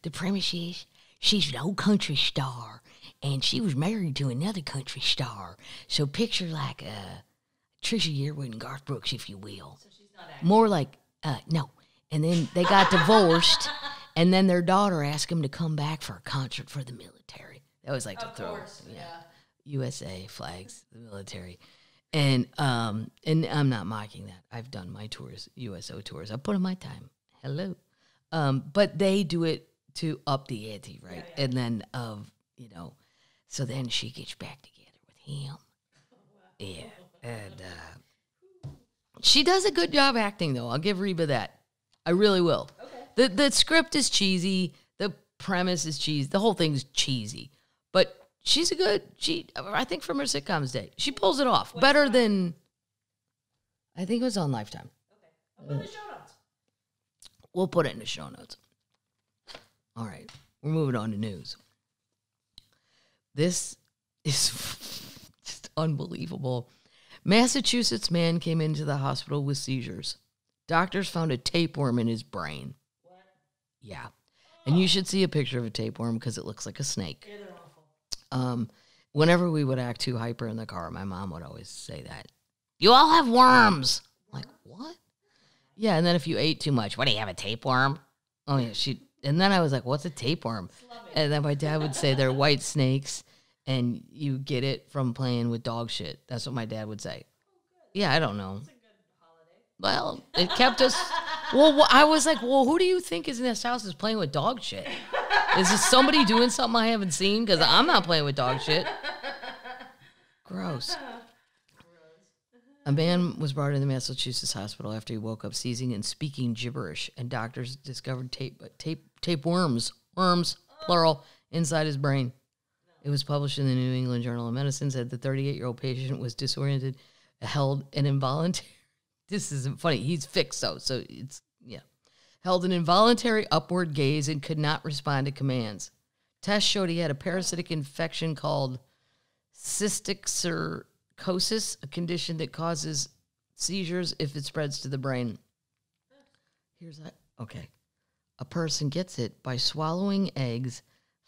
The premise is she's an old country star, and she was married to another country star. So picture like Trisha Yearwood and Garth Brooks, if you will. So she's not acting. More like, no. And then they got divorced, and then their daughter asked them to come back for a concert for the military. They always like to Of throw course, yeah. USA flags, the military. And I'm not mocking that. I've done my tours, USO tours. I put in my time. Hello. But they do it to up the ante, right? Yeah. And then, so then she gets back together with him. Yeah. And she does a good job acting, though. I'll give Reba that. I really will. Okay. The script is cheesy. The premise is cheesy. The whole thing's cheesy. But she's I think from her sitcoms day, she pulls it off better than, I think it was on Lifetime. Okay. I'll put in the show notes. We'll put it in the show notes. All right. We're moving on to news. This is just unbelievable. Massachusetts man came into the hospital with seizures. Doctors found a tapeworm in his brain. What? Yeah. And you should see a picture of a tapeworm because it looks like a snake. Yeah, they're awful. Whenever we would act too hyper in the car, my mom would always say that. You all have worms. I'm like, what? Yeah, and then if you ate too much, what do you have, a tapeworm? Oh, yeah, and then I was like, what's a tapeworm? And then my dad would say they're white snakes, and you get it from playing with dog shit. That's what my dad would say. Yeah, I don't know. Well, it kept us. Well, I was like, well, who do you think is in this house is playing with dog shit? Is this somebody doing something I haven't seen? Because I'm not playing with dog shit. Gross. A man was brought into the Massachusetts hospital after he woke up seizing and speaking gibberish, and doctors discovered tapeworms, plural, inside his brain. It was published in the New England Journal of Medicine, said the 38-year-old patient was disoriented, held an involuntary, this isn't funny, he's fixed though, so it's, yeah, held an involuntary upward gaze and could not respond to commands. Tests showed he had a parasitic infection called cystic sarcosis, a condition that causes seizures if it spreads to the brain. Okay. A person gets it by swallowing eggs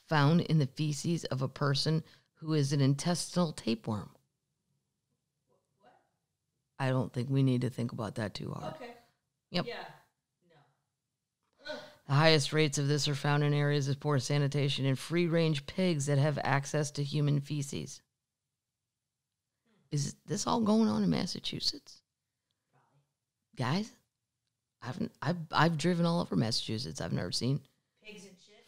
found in the feces of a person who is an intestinal tapeworm. What? I don't think we need to think about that too hard. Okay. Yep. Yeah. No. The highest rates of this are found in areas of poor sanitation and free-range pigs that have access to human feces. Is this all going on in Massachusetts? Guys, I've driven all over Massachusetts. I've never seen Pigs and shit.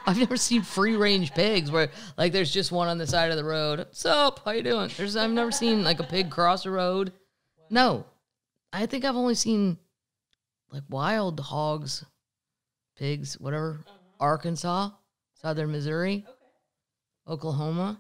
I've never seen free-range pigs where, like, there's just one on the side of the road. What's up? How you doing? I've never seen, like, a pig cross a road. No. I think I've only seen, like, wild hogs, pigs, whatever. Arkansas, southern Missouri, Oklahoma.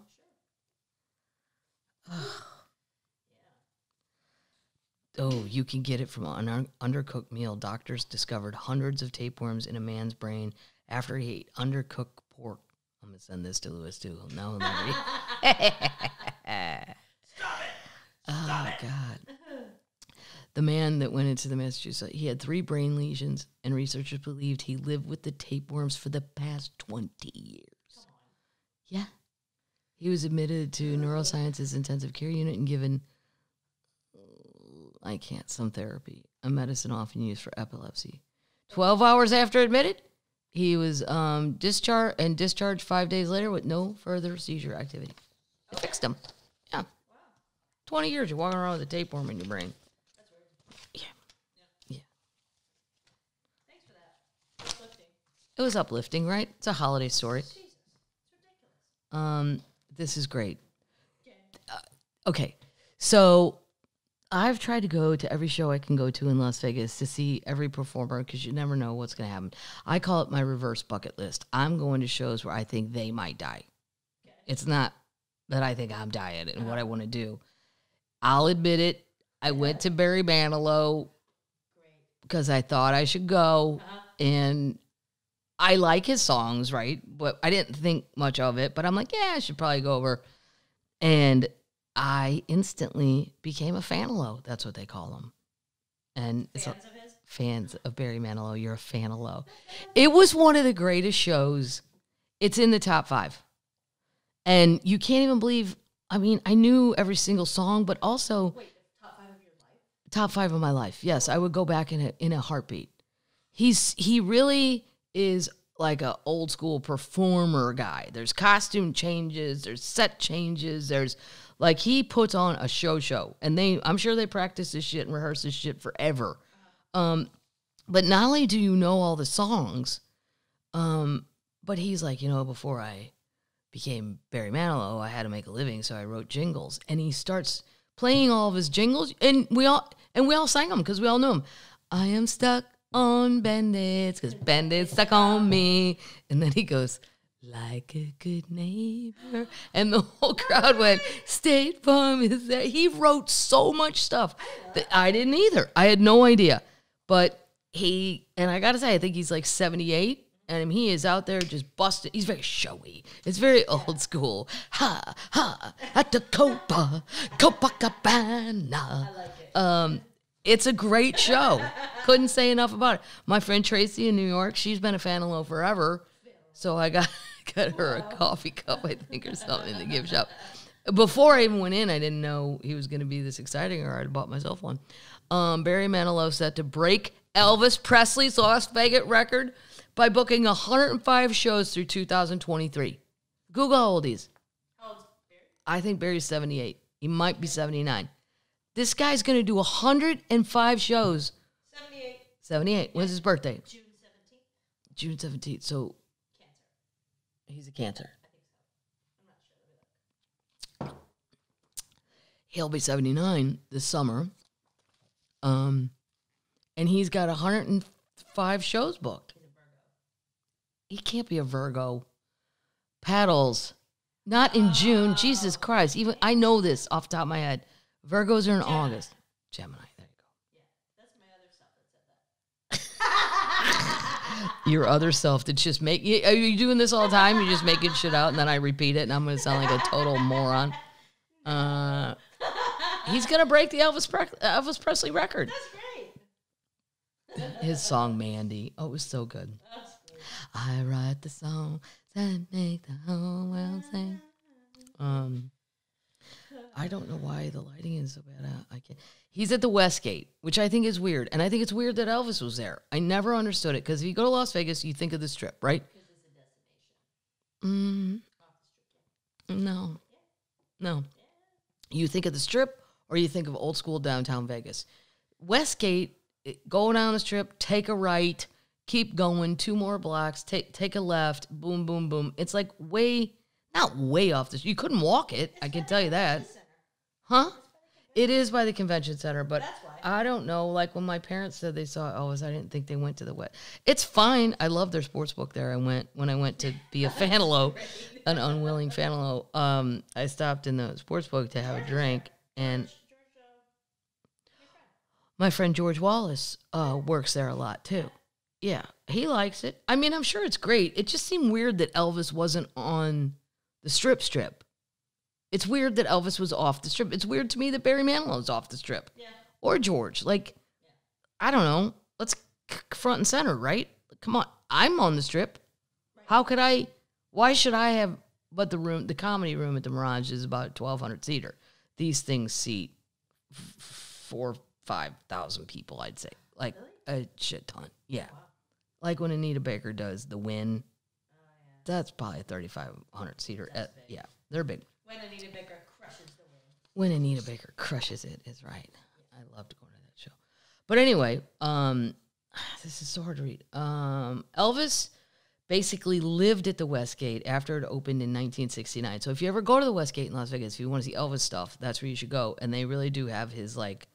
Oh, you can get it from an undercooked meal. Doctors discovered hundreds of tapeworms in a man's brain after he ate undercooked pork. I'm going to send this to Lewis, too. No, Stop it. Oh, God. The man that went into the Massachusetts, he had 3 brain lesions, and researchers believed he lived with the tapeworms for the past 20 years. Yeah. He was admitted to neuroscience's intensive care unit and given, some therapy, a medicine often used for epilepsy. 12 hours after admitted, he was discharged 5 days later with no further seizure activity. They fixed him. Yeah. 20 years, you're walking around with a tapeworm in your brain. That's weird. Yeah. Thanks for that. Uplifting. It was uplifting, right? It's a holiday story. Jesus. It's ridiculous. This is great. Okay. So I've tried to go to every show I can go to in Las Vegas to see every performer because you never know what's going to happen. I call it my reverse bucket list. I'm going to shows where I think they might die. Okay. It's not that I think I'm dying and what I want to do. I'll admit it. I went to Barry Manilow because I thought I should go, and I like his songs, right? But I didn't think much of it, but I'm like, yeah, I should probably go over. And I instantly became a Fanilow. That's what they call him. And fans of Barry Manilow, you're a Fanilow. It was one of the greatest shows. It's in the top 5. And you can't even believe, I mean, I knew every single song, but also... Wait, top 5 of your life? Top 5 of my life. Yes, I would go back in a heartbeat. He really is like a old school performer guy. There's costume changes, there's set changes, there's like he puts on a show. And I'm sure they practice this shit and rehearse this shit forever. But not only do you know all the songs, but he's like, before I became Barry Manilow, I had to make a living, so I wrote jingles. And he starts playing all of his jingles, and we all sang them because we all knew them. I am stuck on bandits because bandits stuck on me. And then he goes, like a good neighbor. And the whole crowd went, State Farm is there. He wrote so much stuff that I didn't either. I had no idea. But and I got to say, I think he's like 78. And he is out there just busting. He's very showy. It's very old school. Ha, ha, at the Copacabana. I like it. It's a great show. Couldn't say enough about it. My friend Tracy in New York, she's been a Fanilow forever. So I got her a coffee cup, I think, or something in the gift shop. Before I even went in, I didn't know he was going to be this exciting, or I'd bought myself one. Barry Manilow set to break Elvis Presley's Las Vegas record by booking 105 shows through 2023. Google how old he is. How old's Barry? I think Barry's 78. He might be 79. This guy's going to do 105 shows. 78. 78. When's his birthday? June 17th. June 17th. So Cancer. he's a Cancer. I think so. I'm not sure. He'll be 79 this summer. And he's got 105 shows booked. He's a Virgo. He can't be a Virgo. Paddles. Not in June. Jesus Christ. Even I know this off the top of my head. Virgos are in August. Gemini. There you go. Yeah, that's my other self that said that. Your other self that just make... Are you doing this all the time? You're just making shit out, and then I repeat it, and I'm going to sound like a total moron. He's going to break the Elvis Presley record. That's great. His song, Mandy. Oh, it was so good. That's great. I write the song that make the whole world sing. I don't know why the lighting is so bad. I can't. He's at the Westgate, which I think is weird. And I think it's weird that Elvis was there. I never understood it. Because if you go to Las Vegas, you think of the Strip, right? Because it's a destination. Off the strip. No. No. You think of the Strip, or you think of old school downtown Vegas. Westgate, go down the Strip, take a right, keep going, 2 more blocks, take a left, boom, boom, boom. It's like not way off the... You couldn't walk it, I can tell you that. Huh? It is by the convention center, but That's why. I don't know. Like when my parents said they saw Elvis, I didn't think they went to the West. It's fine. I love their sports book there. When I went to be a Fanilow, an unwilling Fanilow. I stopped in the sports book to have a drink, and my friend George Wallace works there a lot too. Yeah, he likes it. I mean, I'm sure it's great. It just seemed weird that Elvis wasn't on the strip. It's weird that Elvis was off the Strip. It's weird to me that Barry Manilow's off the Strip. Yeah. Or George. Like, I don't know. Let's front and center, right? Come on. I'm on the Strip. Right. How could I? Why should I have? But the comedy room at the Mirage is about 1,200 seater. These things seat 4,000-5,000 people, I'd say. Like a shit ton. Yeah. Wow. Like when Anita Baker does The Win. Oh, yeah. That's probably a 3,500 seater. That's big. Yeah, they're big. When Anita Baker crushes the win. When Anita Baker crushes it is right. I loved going to that show. But anyway, this is so hard to read. Elvis basically lived at the Westgate after it opened in 1969. So if you ever go to the Westgate in Las Vegas, if you want to see Elvis stuff, that's where you should go. And they really do have his, like,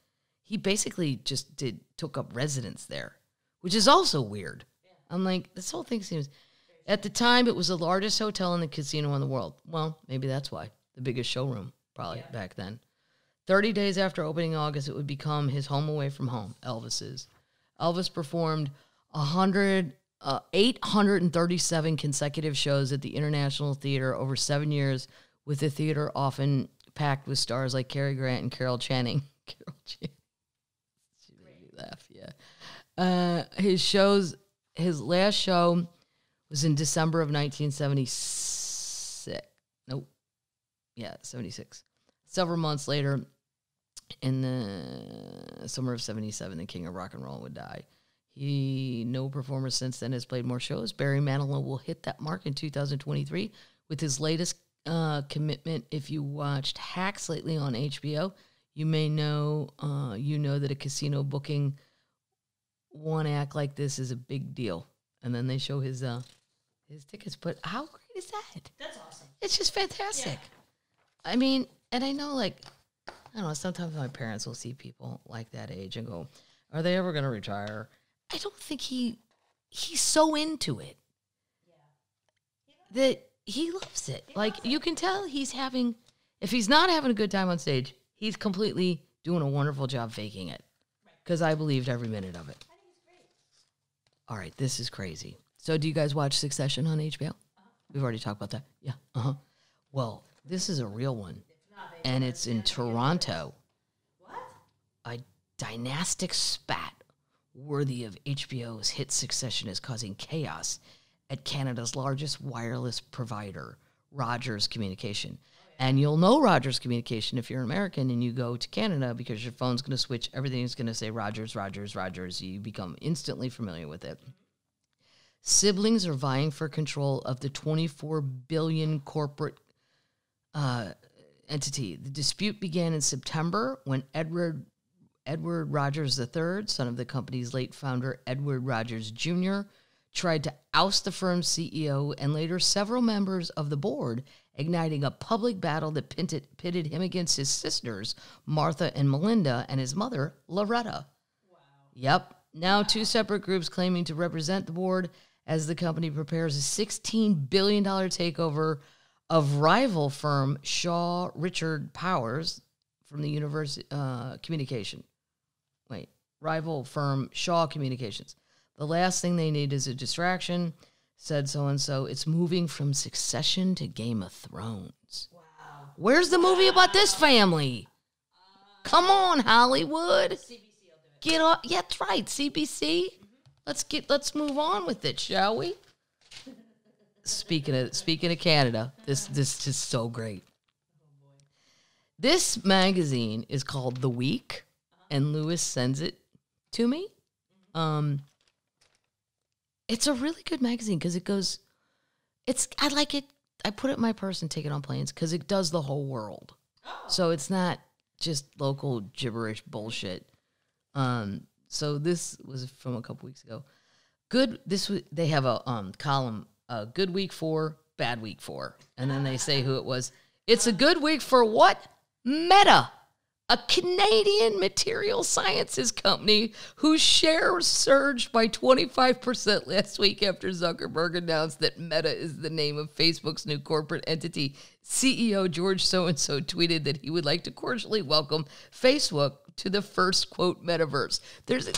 he basically just took up residence there, which is also weird. Yeah. I'm like, this whole thing seems... At the time, it was the largest hotel and the casino in the world. Well, maybe that's why. The biggest showroom, probably, back then. 30 days after opening in August, it would become his home away from home, Elvis's. Elvis performed 837 consecutive shows at the International Theater over 7 years, with the theater often packed with stars like Cary Grant and Carol Channing. Carol Channing. She made me laugh, yeah. His last show was in December of 1976. Nope. Yeah, 76. Several months later, in the summer of 77, the king of rock and roll would die. No performer since then has played more shows. Barry Manilow will hit that mark in 2023 with his latest commitment. If you watched Hacks lately on HBO, you may know that a casino booking one act like this is a big deal. And then they show his tickets. But how great is that? That's awesome. It's just fantastic. Yeah. I mean, and I know, like, I don't know, sometimes my parents will see people like that age and go, are they ever going to retire? I don't think he's so into it that he loves it. You can tell if he's not having a good time on stage, he's completely doing a wonderful job faking it. Because I believed every minute of it. I think it's great. All right, this is crazy. So do you guys watch Succession on HBO? We've already talked about that. Yeah. Well, this is a real one. And it's in Toronto. What? A dynastic spat worthy of HBO's hit Succession is causing chaos at Canada's largest wireless provider, Rogers Communication. And you'll know Rogers Communication if you're an American and you go to Canada, because your phone's going to switch. Everything's going to say Rogers, Rogers, Rogers. You become instantly familiar with it. Siblings are vying for control of the $24 billion corporate entity. The dispute began in September when Edward Rogers III, son of the company's late founder, Edward Rogers Jr., tried to oust the firm's CEO and later several members of the board, igniting a public battle that pitted him against his sisters, Martha and Melinda, and his mother, Loretta. Wow. Yep. Now two separate groups claiming to represent the board as the company prepares a $16 billion takeover of rival firm Shaw Richard Powers from the University Communication. Rival firm Shaw Communications. The last thing they need is a distraction, said so-and-so. It's moving from Succession to Game of Thrones. Wow. Where's the movie about this family? Come on, Hollywood. CBC will do it. Get off. Yeah, that's right, CBC. Mm-hmm. Let's move on with it, shall we? Speaking of Canada, this is so great. Oh, boy. This magazine is called The Week, and Lewis sends it to me. It's a really good magazine because I like it. I put it in my purse and take it on planes because it does the whole world. Oh. So it's not just local gibberish bullshit. So this was from a couple weeks ago. They have a column, good week for, bad week for. And then they say who it was. It's a good week for what? Meta, a Canadian material sciences company whose shares surged by 25% last week after Zuckerberg announced that Meta is the name of Facebook's new corporate entity. CEO George so-and-so tweeted that he would like to cordially welcome Facebook to the first, quote, metaverse.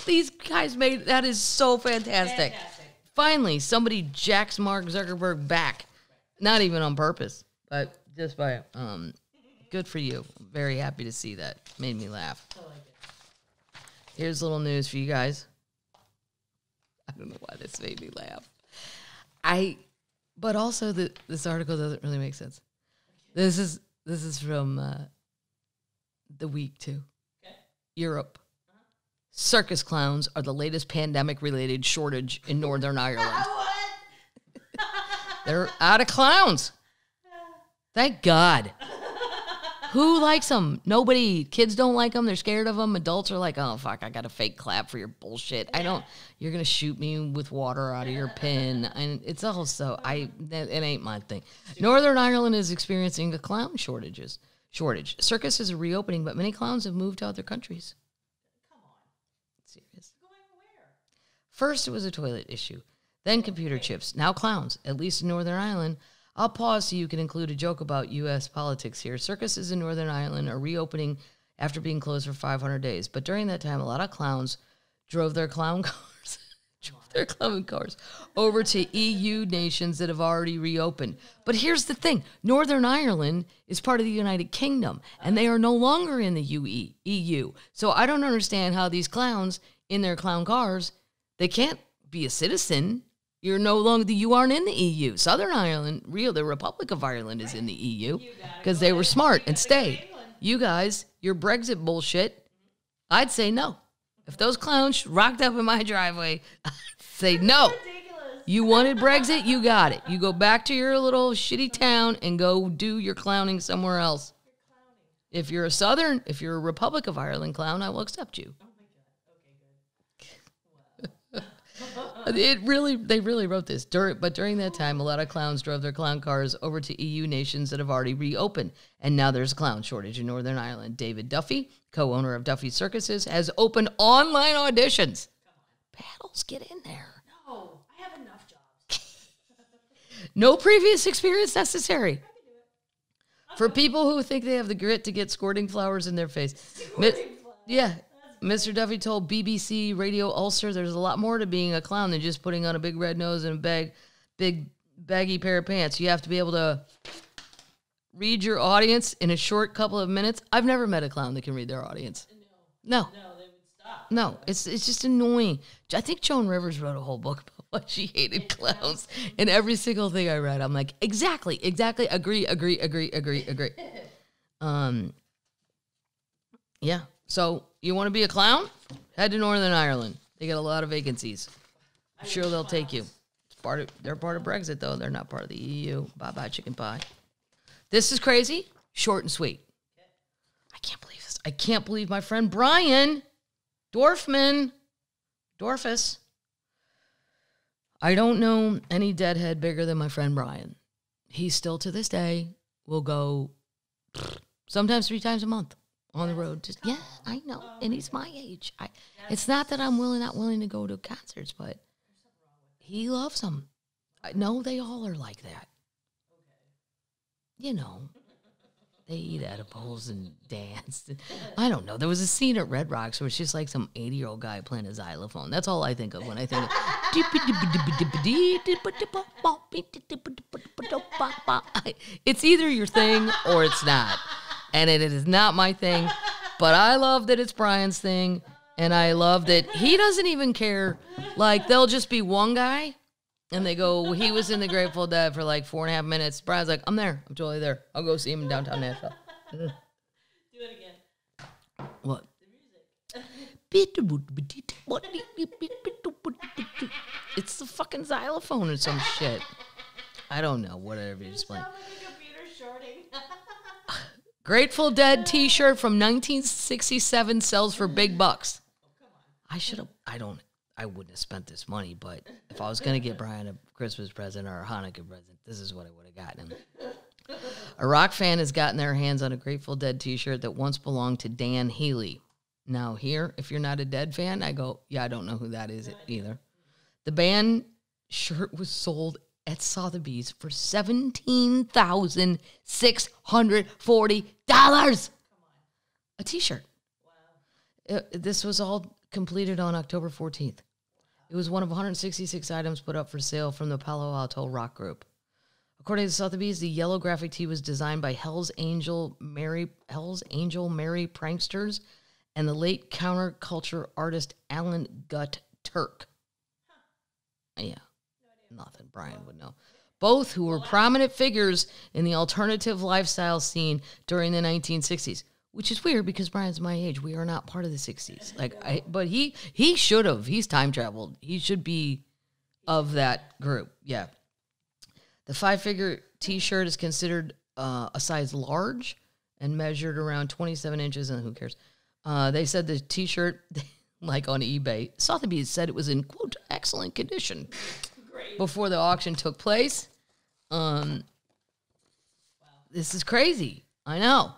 These guys made, that is so fantastic. Finally, somebody jacks Mark Zuckerberg back. Not even on purpose, but just by, good for you. I'm very happy to see that. Made me laugh. I like it. Here's a little news for you guys. I don't know why this made me laugh. But also this article doesn't really make sense. This is from The Week too. Okay. Europe. Uh-huh. Circus clowns are the latest pandemic-related shortage in Northern Ireland. What? They're out of clowns. Thank God. Who likes them? Nobody. Kids don't like them. They're scared of them. Adults are like, oh, fuck, I got a fake clap for your bullshit. Yeah. You're going to shoot me with water out of your pen. And it's also, it ain't my thing. Northern Ireland is experiencing a clown shortage. Circuses are reopening, but many clowns have moved to other countries. Come on. Serious. Going where? First, it was a toilet issue. Then computer chips. Now clowns, at least in Northern Ireland. I'll pause so you can include a joke about U.S. politics here. Circuses in Northern Ireland are reopening after being closed for 500 days. But during that time, a lot of clowns drove their clown cars over to EU nations that have already reopened. But here's the thing. Northern Ireland is part of the United Kingdom, and they are no longer in the EU. So I don't understand how these clowns in their clown cars, they can't be a citizen. You aren't in the EU. Southern Ireland, the Republic of Ireland is in the EU because they were smart and stayed. You guys, your Brexit bullshit, I'd say no. If those clowns rocked up in my driveway, I'd say no. You wanted Brexit, you got it. You go back to your little shitty town and go do your clowning somewhere else. If you're a Republic of Ireland clown, I will accept you. They really wrote this. But during that time, a lot of clowns drove their clown cars over to EU nations that have already reopened. And now there's a clown shortage in Northern Ireland. David Duffy, co-owner of Duffy Circuses, has opened online auditions. Paddles, get in there. No, I have enough jobs. No previous experience necessary. For people who think they have the grit to get squirting flowers in their face. Yeah. Mr. Duffy told BBC Radio Ulster there's a lot more to being a clown than just putting on a big red nose and a big baggy pair of pants. You have to be able to read your audience in a short couple of minutes. I've never met a clown that can read their audience. No, they would stop. No, it's just annoying. I think Joan Rivers wrote a whole book about why she hated clowns. And every single thing I read, I'm like, exactly, agree. Yeah. So you want to be a clown? Head to Northern Ireland. They got a lot of vacancies. I'm sure they'll take you. They're part of Brexit, though. They're not part of the EU. Bye-bye, chicken pie. This is crazy. Short and sweet. I can't believe this. I can't believe my friend Brian Dorfus. I don't know any deadhead bigger than my friend Brian. He still, to this day, will go sometimes 3 times a month. On the road, I know, and he's my age. It's not that I'm not willing to go to concerts, but he loves them. No, they all are like that. You know, they eat edibles and dance. I don't know. There was a scene at Red Rocks where it's just like some 80-year-old guy playing a xylophone. That's all I think of when I think of. It's either your thing or it's not. And it is not my thing, but I love that it's Brian's thing, and I love that he doesn't even care. Like, there'll just be one guy, and they go, well, he was in the Grateful Dead for like 4.5 minutes. Brian's like, I'm there. I'm totally there. I'll go see him in downtown Nashville. Do it again. What? The music. It's the fucking xylophone or some shit. I don't know. Whatever you explain. Sound like a computer shorting. Grateful Dead t-shirt from 1967 sells for big bucks. I wouldn't have spent this money, but if I was going to get Brian a Christmas present or a Hanukkah present, this is what I would have gotten him. A rock fan has gotten their hands on a Grateful Dead t-shirt that once belonged to Dan Healy. Now here, if you're not a Dead fan, I go, yeah, I don't know who that is either. The band shirt was sold at Sotheby's for $17,640. A t-shirt. Wow. This was all completed on October 14th. It was one of 166 items put up for sale from the Palo Alto rock group. According to Sotheby's, the yellow graphic tee was designed by Hell's Angel Mary pranksters and the late counterculture artist Alan Gut Turk. Yeah. Nothing Brian would know. Both who were prominent figures in the alternative lifestyle scene during the 1960s, which is weird because Brian's my age. We are not part of the 60s. But he should have. He's time traveled. He should be of that group. Yeah. The 5-figure t-shirt is considered a size large and measured around 27 inches, and who cares? They said the t-shirt, like on eBay, Sotheby's said it was in, quote, excellent condition. Before the auction took place. This is crazy. I know.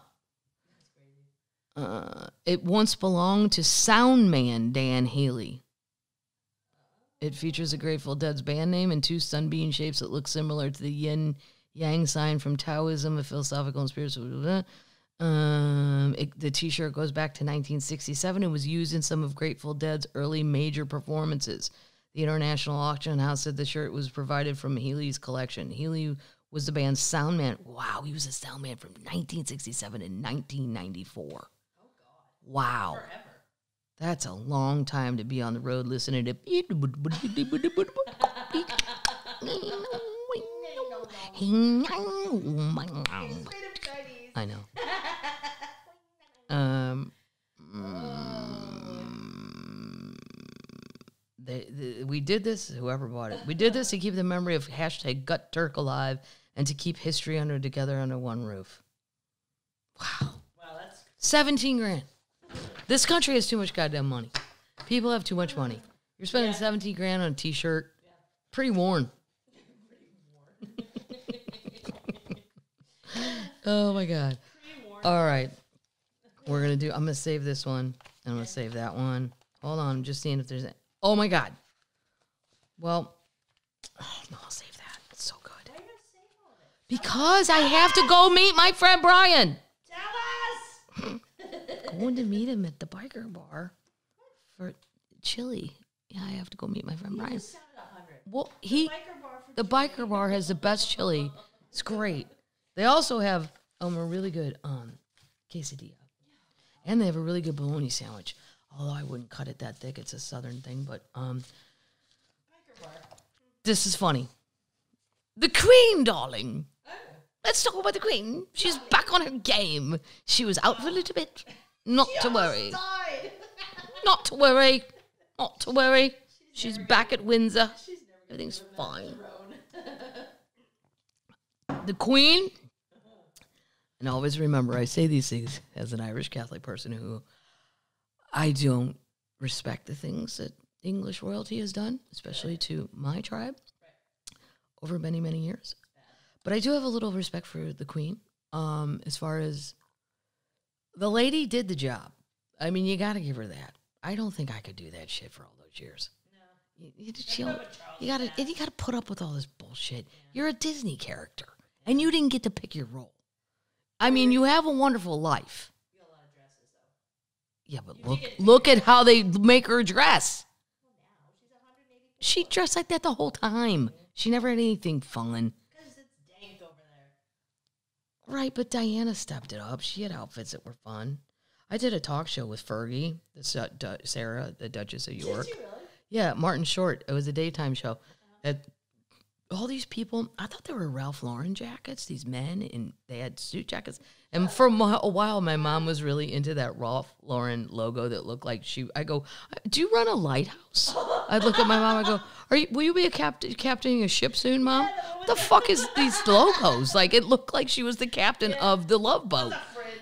It once belonged to soundman Dan Healy. It features a Grateful Dead's band name and 2 sunbeam shapes that look similar to the yin-yang sign from Taoism, a philosophical and spiritual. The T-shirt goes back to 1967 and was used in some of Grateful Dead's early major performances. The International Auction House said the shirt was provided from Healy's collection. Healy was the band's sound man. Wow, he was a sound man from 1967 to 1994. Oh, God. Wow. Forever. That's a long time to be on the road listening to... I know. We did this, whoever bought it. We did this to keep the memory of hashtag Gut Turk alive and to keep history together under one roof. Wow. Wow, that's 17 grand. This country has too much goddamn money. People have too much money. You're spending 17 grand on a T-shirt. Yeah. Pretty worn. Oh my God. All right. I'm going to save this one. And I'm going to save that one. Hold on. I'm just seeing if there's... Oh my God. Well, no, I'll save that. It's so good. Why are you going to save all of it? Because I have to go meet my friend Brian. Tell us. Going to meet him at the biker bar for chili. Yeah, I have to go meet my friend Brian. Well, the biker bar has the best chili. It's great. They also have a really good quesadilla. And they have a really good bologna sandwich. Although I wouldn't cut it that thick. It's a southern thing. But this is funny. The Queen, darling. Oh. Let's talk about the Queen. She's back on her game. She was out for a little bit. Not to worry. Not to worry. Not to worry. She's back at Windsor. Everything's fine. The Queen... And always remember, I say these things as an Irish Catholic person who I don't respect the things that English royalty has done, especially to my tribe, over many, many years. But I do have a little respect for the Queen, as far as the lady did the job. I mean, you got to give her that. I don't think I could do that shit for all those years. No. You got to put up with all this bullshit. Yeah. You're a Disney character, and you didn't get to pick your role. I mean, you have a wonderful life. You got a lot of dresses, though. Yeah, but look at how they make her dress. Well, now she's 180. She dressed like that the whole time. She never had anything fun. Because it's dank over there. Right, but Diana stepped it up. She had outfits that were fun. I did a talk show with Fergie, Sarah, the Duchess of York. Did you really? Yeah, Martin Short. It was a daytime show. All these people, I thought they were Ralph Lauren jackets, these men, and they had suit jackets. And for a while, my mom was really into that Ralph Lauren logo that looked like I go, do you run a lighthouse? I'd look at my mom, I go, will you be captaining a ship soon, Mom? What the fuck is these logos? Like, it looked like she was the captain of the Love Boat.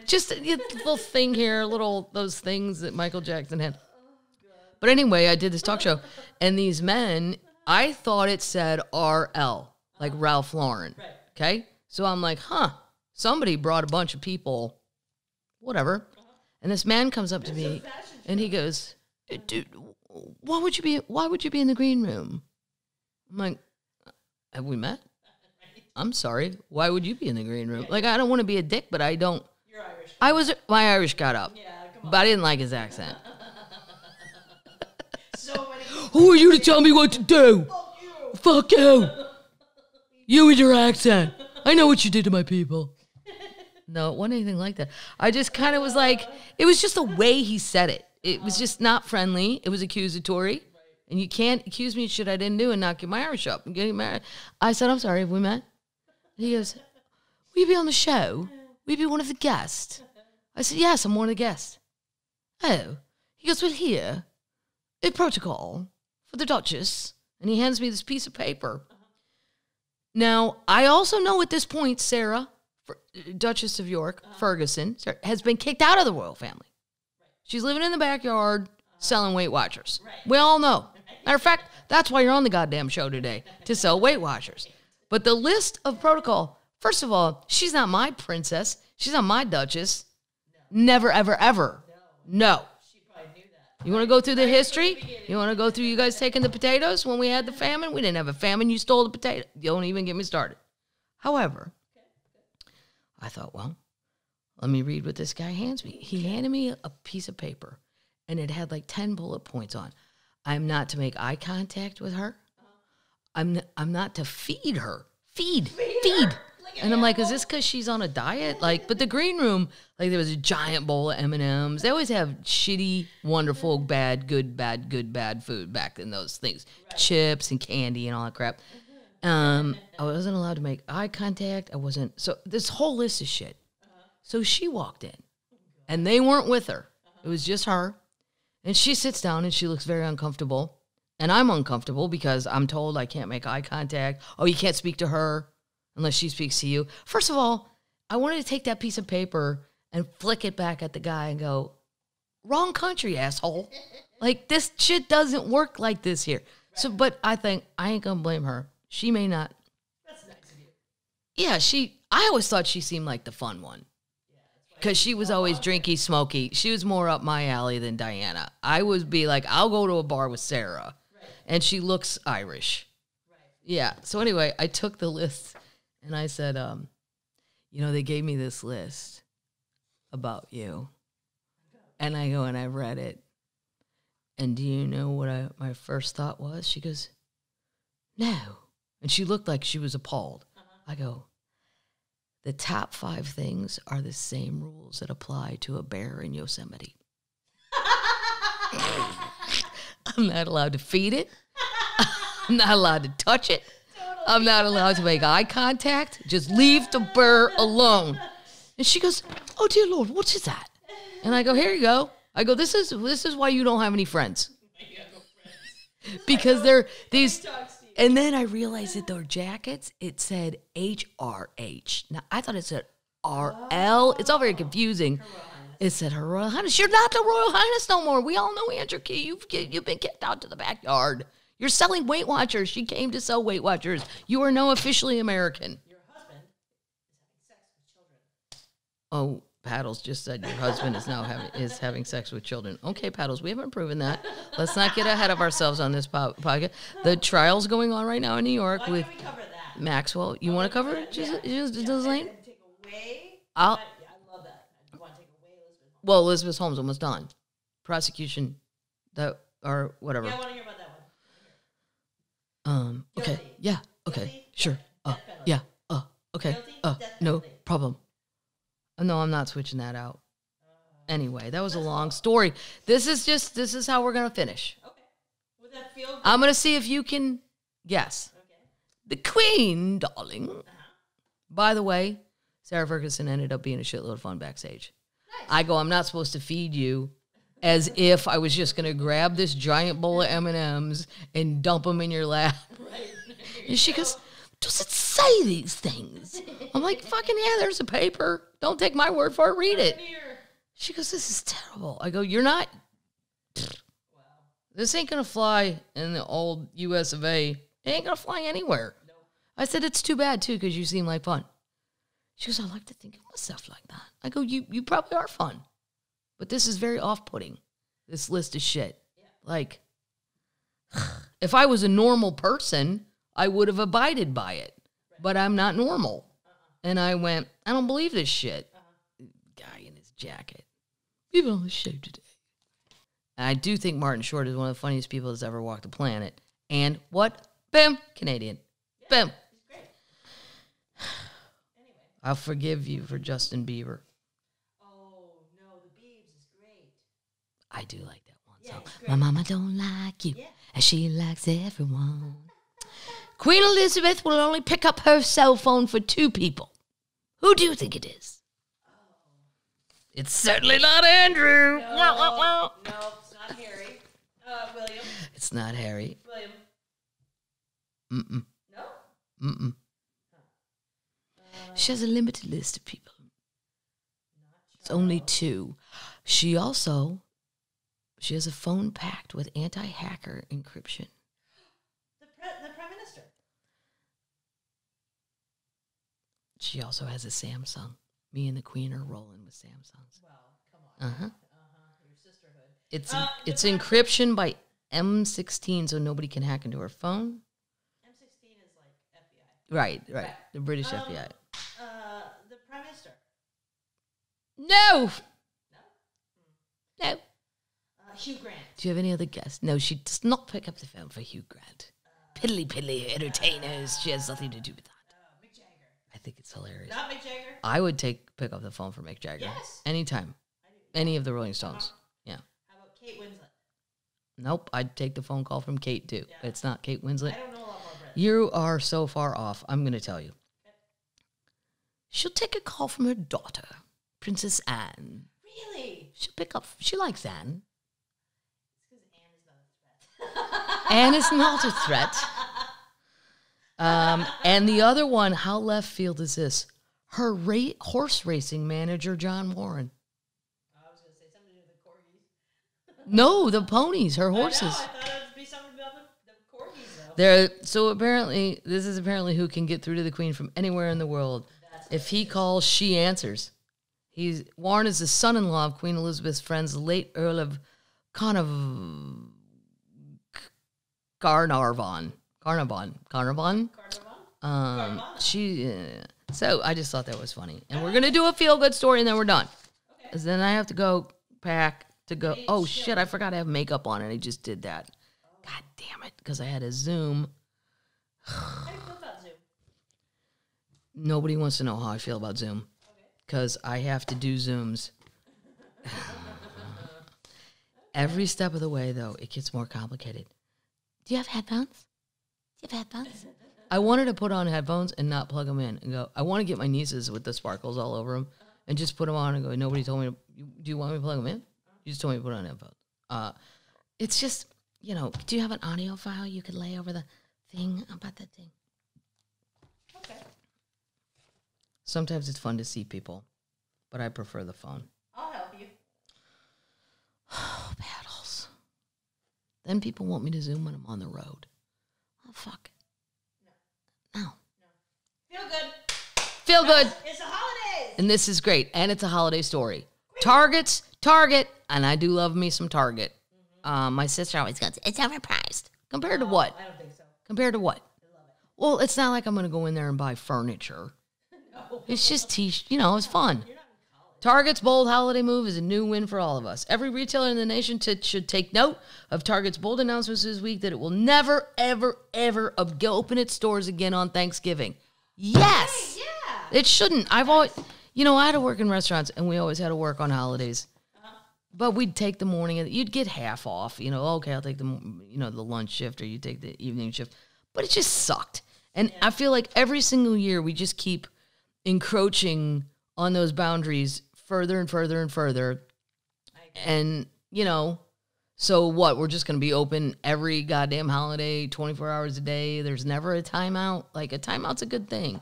Just a little thing here, those things that Michael Jackson had. But anyway, I did this talk show, and these men... I thought it said RL, like Ralph Lauren, okay? So I'm like, somebody brought a bunch of people, whatever. And this man comes up to me, and he goes, dude, why would you be in the green room? I'm like, have we met? I'm sorry, why would you be in the green room? Like, I don't want to be a dick, but I don't. You're Irish. My Irish got up, but I didn't like his accent. Who are you to tell me what to do? Fuck you. You and your accent. I know what you did to my people. No, it wasn't anything like that. I just kind of was like, it was just the way he said it. It was just not friendly. It was accusatory. And you can't accuse me of shit I didn't do and not get my Irish up. I'm getting married. I said, I'm sorry, have we met? And he goes, will you be on the show? Will you be one of the guests? I said, yes, I'm one of the guests. Oh. He goes, well, here, a protocol for the Duchess, and he hands me this piece of paper. Now, I also know at this point, Sarah, Duchess of York, Ferguson, has been kicked out of the royal family. She's living in the backyard selling Weight Watchers. We all know. Matter of fact, that's why you're on the goddamn show today, to sell Weight Watchers. But the list of protocol, first of all, she's not my princess. She's not my Duchess. Never, ever, ever. No. You want to go through the history? You want to go through you guys taking the potatoes when we had the famine? We didn't have a famine. You stole the potato. You don't even get me started. However, I thought, well, Let me read what this guy hands me. He handed me a piece of paper, and it had like 10 bullet points on. I'm not to make eye contact with her. I'm not to feed her. Feed. And I'm like, is this because she's on a diet? Like, but the green room, like there was a giant bowl of M&Ms. They always have shitty, wonderful, bad, good, bad food back in those things. Right. Chips and candy and all that crap. I wasn't allowed to make eye contact. I wasn't. So this whole list of shit. So she walked in, and they weren't with her. It was just her. And she sits down, and she looks very uncomfortable. And I'm uncomfortable because I'm told I can't make eye contact. Oh, you can't speak to her unless she speaks to you. First of all, I wanted to take that piece of paper and flick it back at the guy and go, wrong country, asshole. Like, this shit doesn't work like this here. Right. So, but I think I ain't going to blame her. She may not. That's nice of you. Yeah, I always thought she seemed like the fun one. Because she was always drinky, smoky. She was more up my alley than Diana. I would be like, I'll go to a bar with Sarah. Right. And she looks Irish. Right. Yeah. So anyway, I took the list and I said, they gave me this list about you. And I go and I read it. And do you know what my first thought was? She goes, no. And she looked like she was appalled. I go, the top 5 things are the same rules that apply to a bear in Yosemite. I'm not allowed to feed it. I'm not allowed to touch it. I'm not allowed to make eye contact. Just leave the bear alone. And she goes, oh, dear Lord, what is that? And I go, here you go. I go, this is why you don't have any friends. Because they're these... And then I realized that their jackets, it said HRH. Now, I thought it said RL. It's all very confusing. It said Her Royal Highness. You're not the Royal Highness no more. We all know, Andrew Key. You've been kicked out to the backyard. You're selling Weight Watchers. She came to sell Weight Watchers. You are now officially American. Your husband is having sex with children. Oh, Paddles just said your husband is having sex with children. Okay, Paddles, we haven't proven that. Let's not get ahead of ourselves on this podcast. The trial's going on right now in New York with Maxwell. You want to cover it, Lane? Take away. I love that. I want to take away Elizabeth Holmes. Well, Elizabeth Holmes almost done. Prosecution, or whatever. Yeah, I want to hear about that one. Okay. Guilty. Yeah. Okay. Guilty. Sure. Death penalty. Yeah. Okay. Guilty. Death No penalty. problem. No, I'm not switching that out. Anyway, that was a long story. This is how we're going to finish. Okay. Would that feel good? I'm going to see if you can guess. Okay. The Queen, darling. By the way, Sarah Ferguson ended up being a shitload of fun backstage. Nice. I go, I'm not supposed to feed you, as if I was just going to grab this giant bowl of M&Ms and dump them in your lap. Right. And she goes, does it say these things? I'm like, fucking yeah, there's a paper. Don't take my word for it. Read it. She goes, this is terrible. I go, you're not. Wow. This ain't going to fly in the old US of A. It ain't going to fly anywhere. Nope. I said, it's too bad, too, because you seem like fun. She goes, I like to think of myself like that. I go, you probably are fun. But this is very off-putting, this list of shit. Yeah. Like, if I was a normal person, I would have abided by it. Right. But I'm not normal. And I went, I don't believe this shit. Guy in his jacket. People on the show today. And I do think Martin Short is one of the funniest people that's ever walked the planet. And what? Bam! Canadian. Yeah, bam! He's great. Anyway. I'll forgive you for Justin Bieber. Oh, no, the Biebs is great. I do like that one Yeah, song. it's great. My mama don't like you, Yeah. and she likes everyone. Queen Elizabeth will only pick up her cell phone for 2 people. Who do you think it is? Oh. It's certainly not Andrew. No, it's not Harry. William. It's not Harry. William. Mm-mm. No? Mm-mm. She has a limited list of people. It's only 2. She has a phone packed with anti-hacker encryption. The Prime Minister. She also has a Samsung. Me and the Queen are rolling with Samsungs. Well, come on. Uh-huh. Your sisterhood. It's encryption by M16, so nobody can hack into her phone. M16 is like FBI. Right. The British FBI. The Prime Minister. No. No. Hugh Grant. Do you have any other guests? No, she does not pick up the phone for Hugh Grant. Piddly entertainers. She has nothing to do with that. Mick Jagger. I think it's hilarious. Not Mick Jagger? I would pick up the phone for Mick Jagger. Yes. Anytime. Any of the Rolling Stones. Yeah. How about Kate Winslet? Nope. I'd take the phone call from Kate, too. Yeah. It's not Kate Winslet. I don't know a lot more Brit. You are so far off. I'm going to tell you. Okay. She'll take a call from her daughter, Princess Anne. Really? She'll pick up. She likes Anne. It's because Anne is not a threat. Anne is not a threat. And the other one, how left field is this? Her horse racing manager, John Warren. I was going to say something to do with the corgis. No, the ponies, her horses. I thought it would be something about the corgis, though. So apparently, this is apparently who can get through to the Queen from anywhere in the world. If he calls, she answers. Warren is the son-in-law of Queen Elizabeth's friends, the late Earl of Carnarvon. So I just thought that was funny. And we're going to do a feel-good story, and then we're done. Okay. 'Cause then I have to go pack to go. Oh, shit, I forgot I have makeup on, and I just did that. God damn it, because I had a Zoom. How do you feel about Zoom? Nobody wants to know how I feel about Zoom. Because I have to do Zooms. Every step of the way, though, it gets more complicated. Do you have headphones? I wanted to put on headphones and not plug them in and go, I want to get my nieces with the sparkles all over them and just put them on and go, nobody told me, do you want me to plug them in? You just told me to put on headphones. It's just, do you have an audio file you could lay over the thing about that thing? Okay. Sometimes it's fun to see people, but I prefer the phone. I'll help you. Oh, paddles. Then people want me to Zoom when I'm on the road. Oh, fuck. No. Feel good. Feel good. It's the holidays. And this is great. And it's a holiday story. Target. And I do love me some Target. My sister always goes, it's overpriced. Compared to what? I don't think so. Compared to what? I love it. Well, it's not like I'm going to go in there and buy furniture. No. It's just it's fun. You're not in college. Target's bold holiday move is a new win for all of us. Every retailer in the nation should take note of Target's bold announcements this week that it will never, ever, ever open its doors again on Thanksgiving. Yes! Hey, yeah. It shouldn't. I've always, I had to work in restaurants, and we always had to work on holidays. But we'd take the morning, you'd get half off. Okay, I'll take the lunch shift, or you take the evening shift. But it just sucked. And I feel like every single year we just keep encroaching on those boundaries further and further and further. And, so what? We're just going to be open every goddamn holiday, 24 hours a day. There's never a timeout. Like, a timeout's a good thing.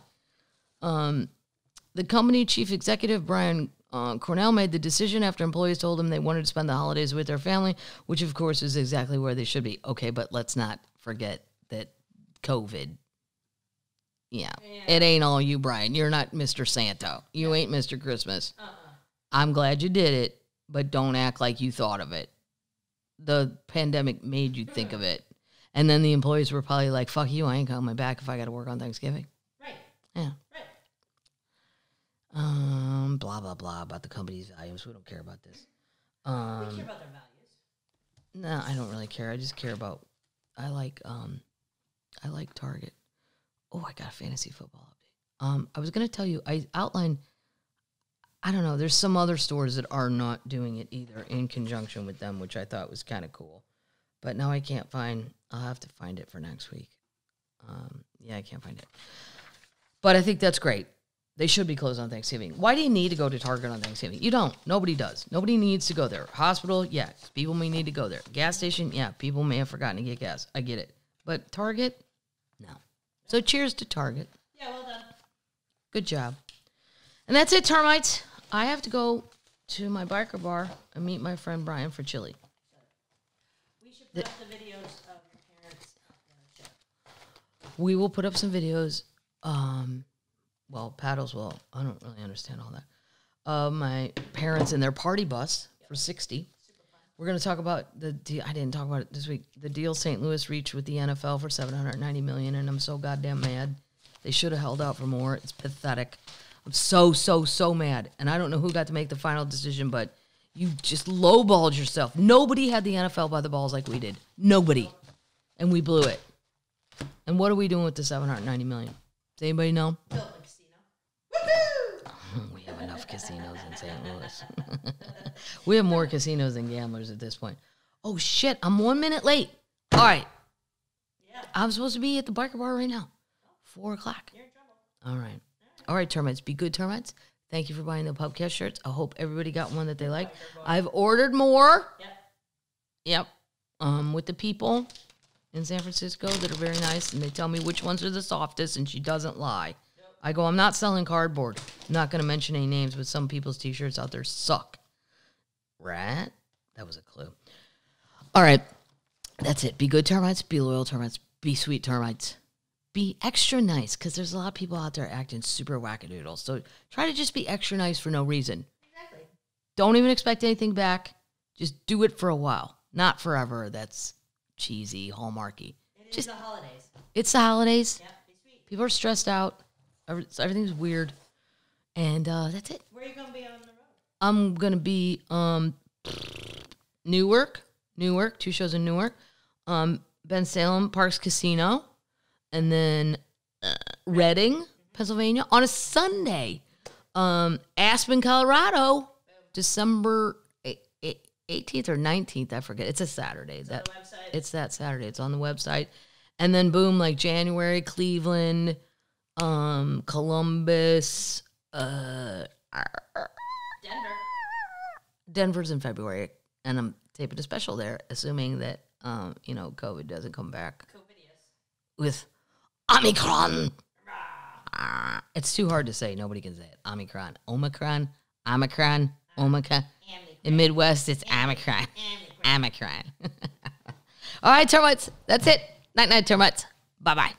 The company chief executive, Brian Cornell, made the decision after employees told him they wanted to spend the holidays with their family, which, of course, is exactly where they should be. Okay, but let's not forget that COVID. Yeah. It ain't all you, Brian. You're not Mr. Santa. You ain't Mr. Christmas. I'm glad you did it, but don't act like you thought of it. The pandemic made you think of it. And then the employees were probably like, fuck you, I ain't coming back if I got to work on Thanksgiving. Right. Yeah. Right. Blah, blah, blah about the company's values. We don't care about this. We care about their values. No, I don't really care. I just care about, I like Target. Oh, I got a fantasy football update. I was going to tell you, I outlined, I don't know, there's some other stores that are not doing it either in conjunction with them, which I thought was kind of cool. But now I can't I'll have to find it for next week. I can't find it. But I think that's great. They should be closed on Thanksgiving. Why do you need to go to Target on Thanksgiving? You don't. Nobody does. Nobody needs to go there. Hospital, yeah, people may need to go there. Gas station, yeah, people may have forgotten to get gas. I get it. But Target, no. So cheers to Target. Yeah, well done. Good job. And that's it, Termites. I have to go to my biker bar and meet my friend Brian for chili. We should put up the videos of your parents up on the show. We will put up some videos. Paddles will. I don't really understand all that. My parents in their party bus for 60. We're going to talk about the deal. I didn't talk about it this week. The deal St. Louis reached with the NFL for $790 million, and I'm so goddamn mad. They should have held out for more. It's pathetic. I'm so mad. And I don't know who got to make the final decision, but you just lowballed yourself. Nobody had the NFL by the balls like we did. Nobody. And we blew it. And what are we doing with the $790 million? Does anybody know? Built a casino. Woohoo! We have enough casinos in St. Louis. We have more casinos than gamblers at this point. Oh, shit. I'm 1 minute late. All right. Yeah. I'm supposed to be at the biker bar right now. 4 o'clock. You're in trouble. All right. All right, termites. Be good, termites. Thank you for buying the Pubcast shirts. I hope everybody got one that they like. I've ordered more. Yep. With the people in San Francisco that are very nice, and they tell me which ones are the softest, and she doesn't lie. Yep. I go, I'm not selling cardboard. I'm not going to mention any names, but some people's T-shirts out there suck. Right? That was a clue. All right. That's it. Be good, termites. Be loyal, termites. Be sweet, termites. Be extra nice, because there's a lot of people out there acting super wackadoodles. So try to just be extra nice for no reason. Exactly. Don't even expect anything back. Just do it for a while. Not forever. That's cheesy, hallmarky. It is the holidays. It's the holidays. Yep. Be sweet. People are stressed out. Everything's weird. And that's it. Where are you going to be on the road? I'm going to be Newark. 2 shows in Newark. Ben Salem Parks Casino. And then Reading, Pennsylvania, on a Sunday. Aspen, Colorado, December 18th or 19th, I forget. It's a Saturday. It's on the website. It's that Saturday. It's on the website. And then boom, like January, Cleveland, Columbus, Denver. Denver's in February. And I'm taping a special there, assuming that COVID doesn't come back Covidius. with Omicron. It's too hard to say. Nobody can say it. Omicron. Omicron. In Midwest, it's Omicron. Omicron. All right, termites. That's it. Night, termites. Bye-bye.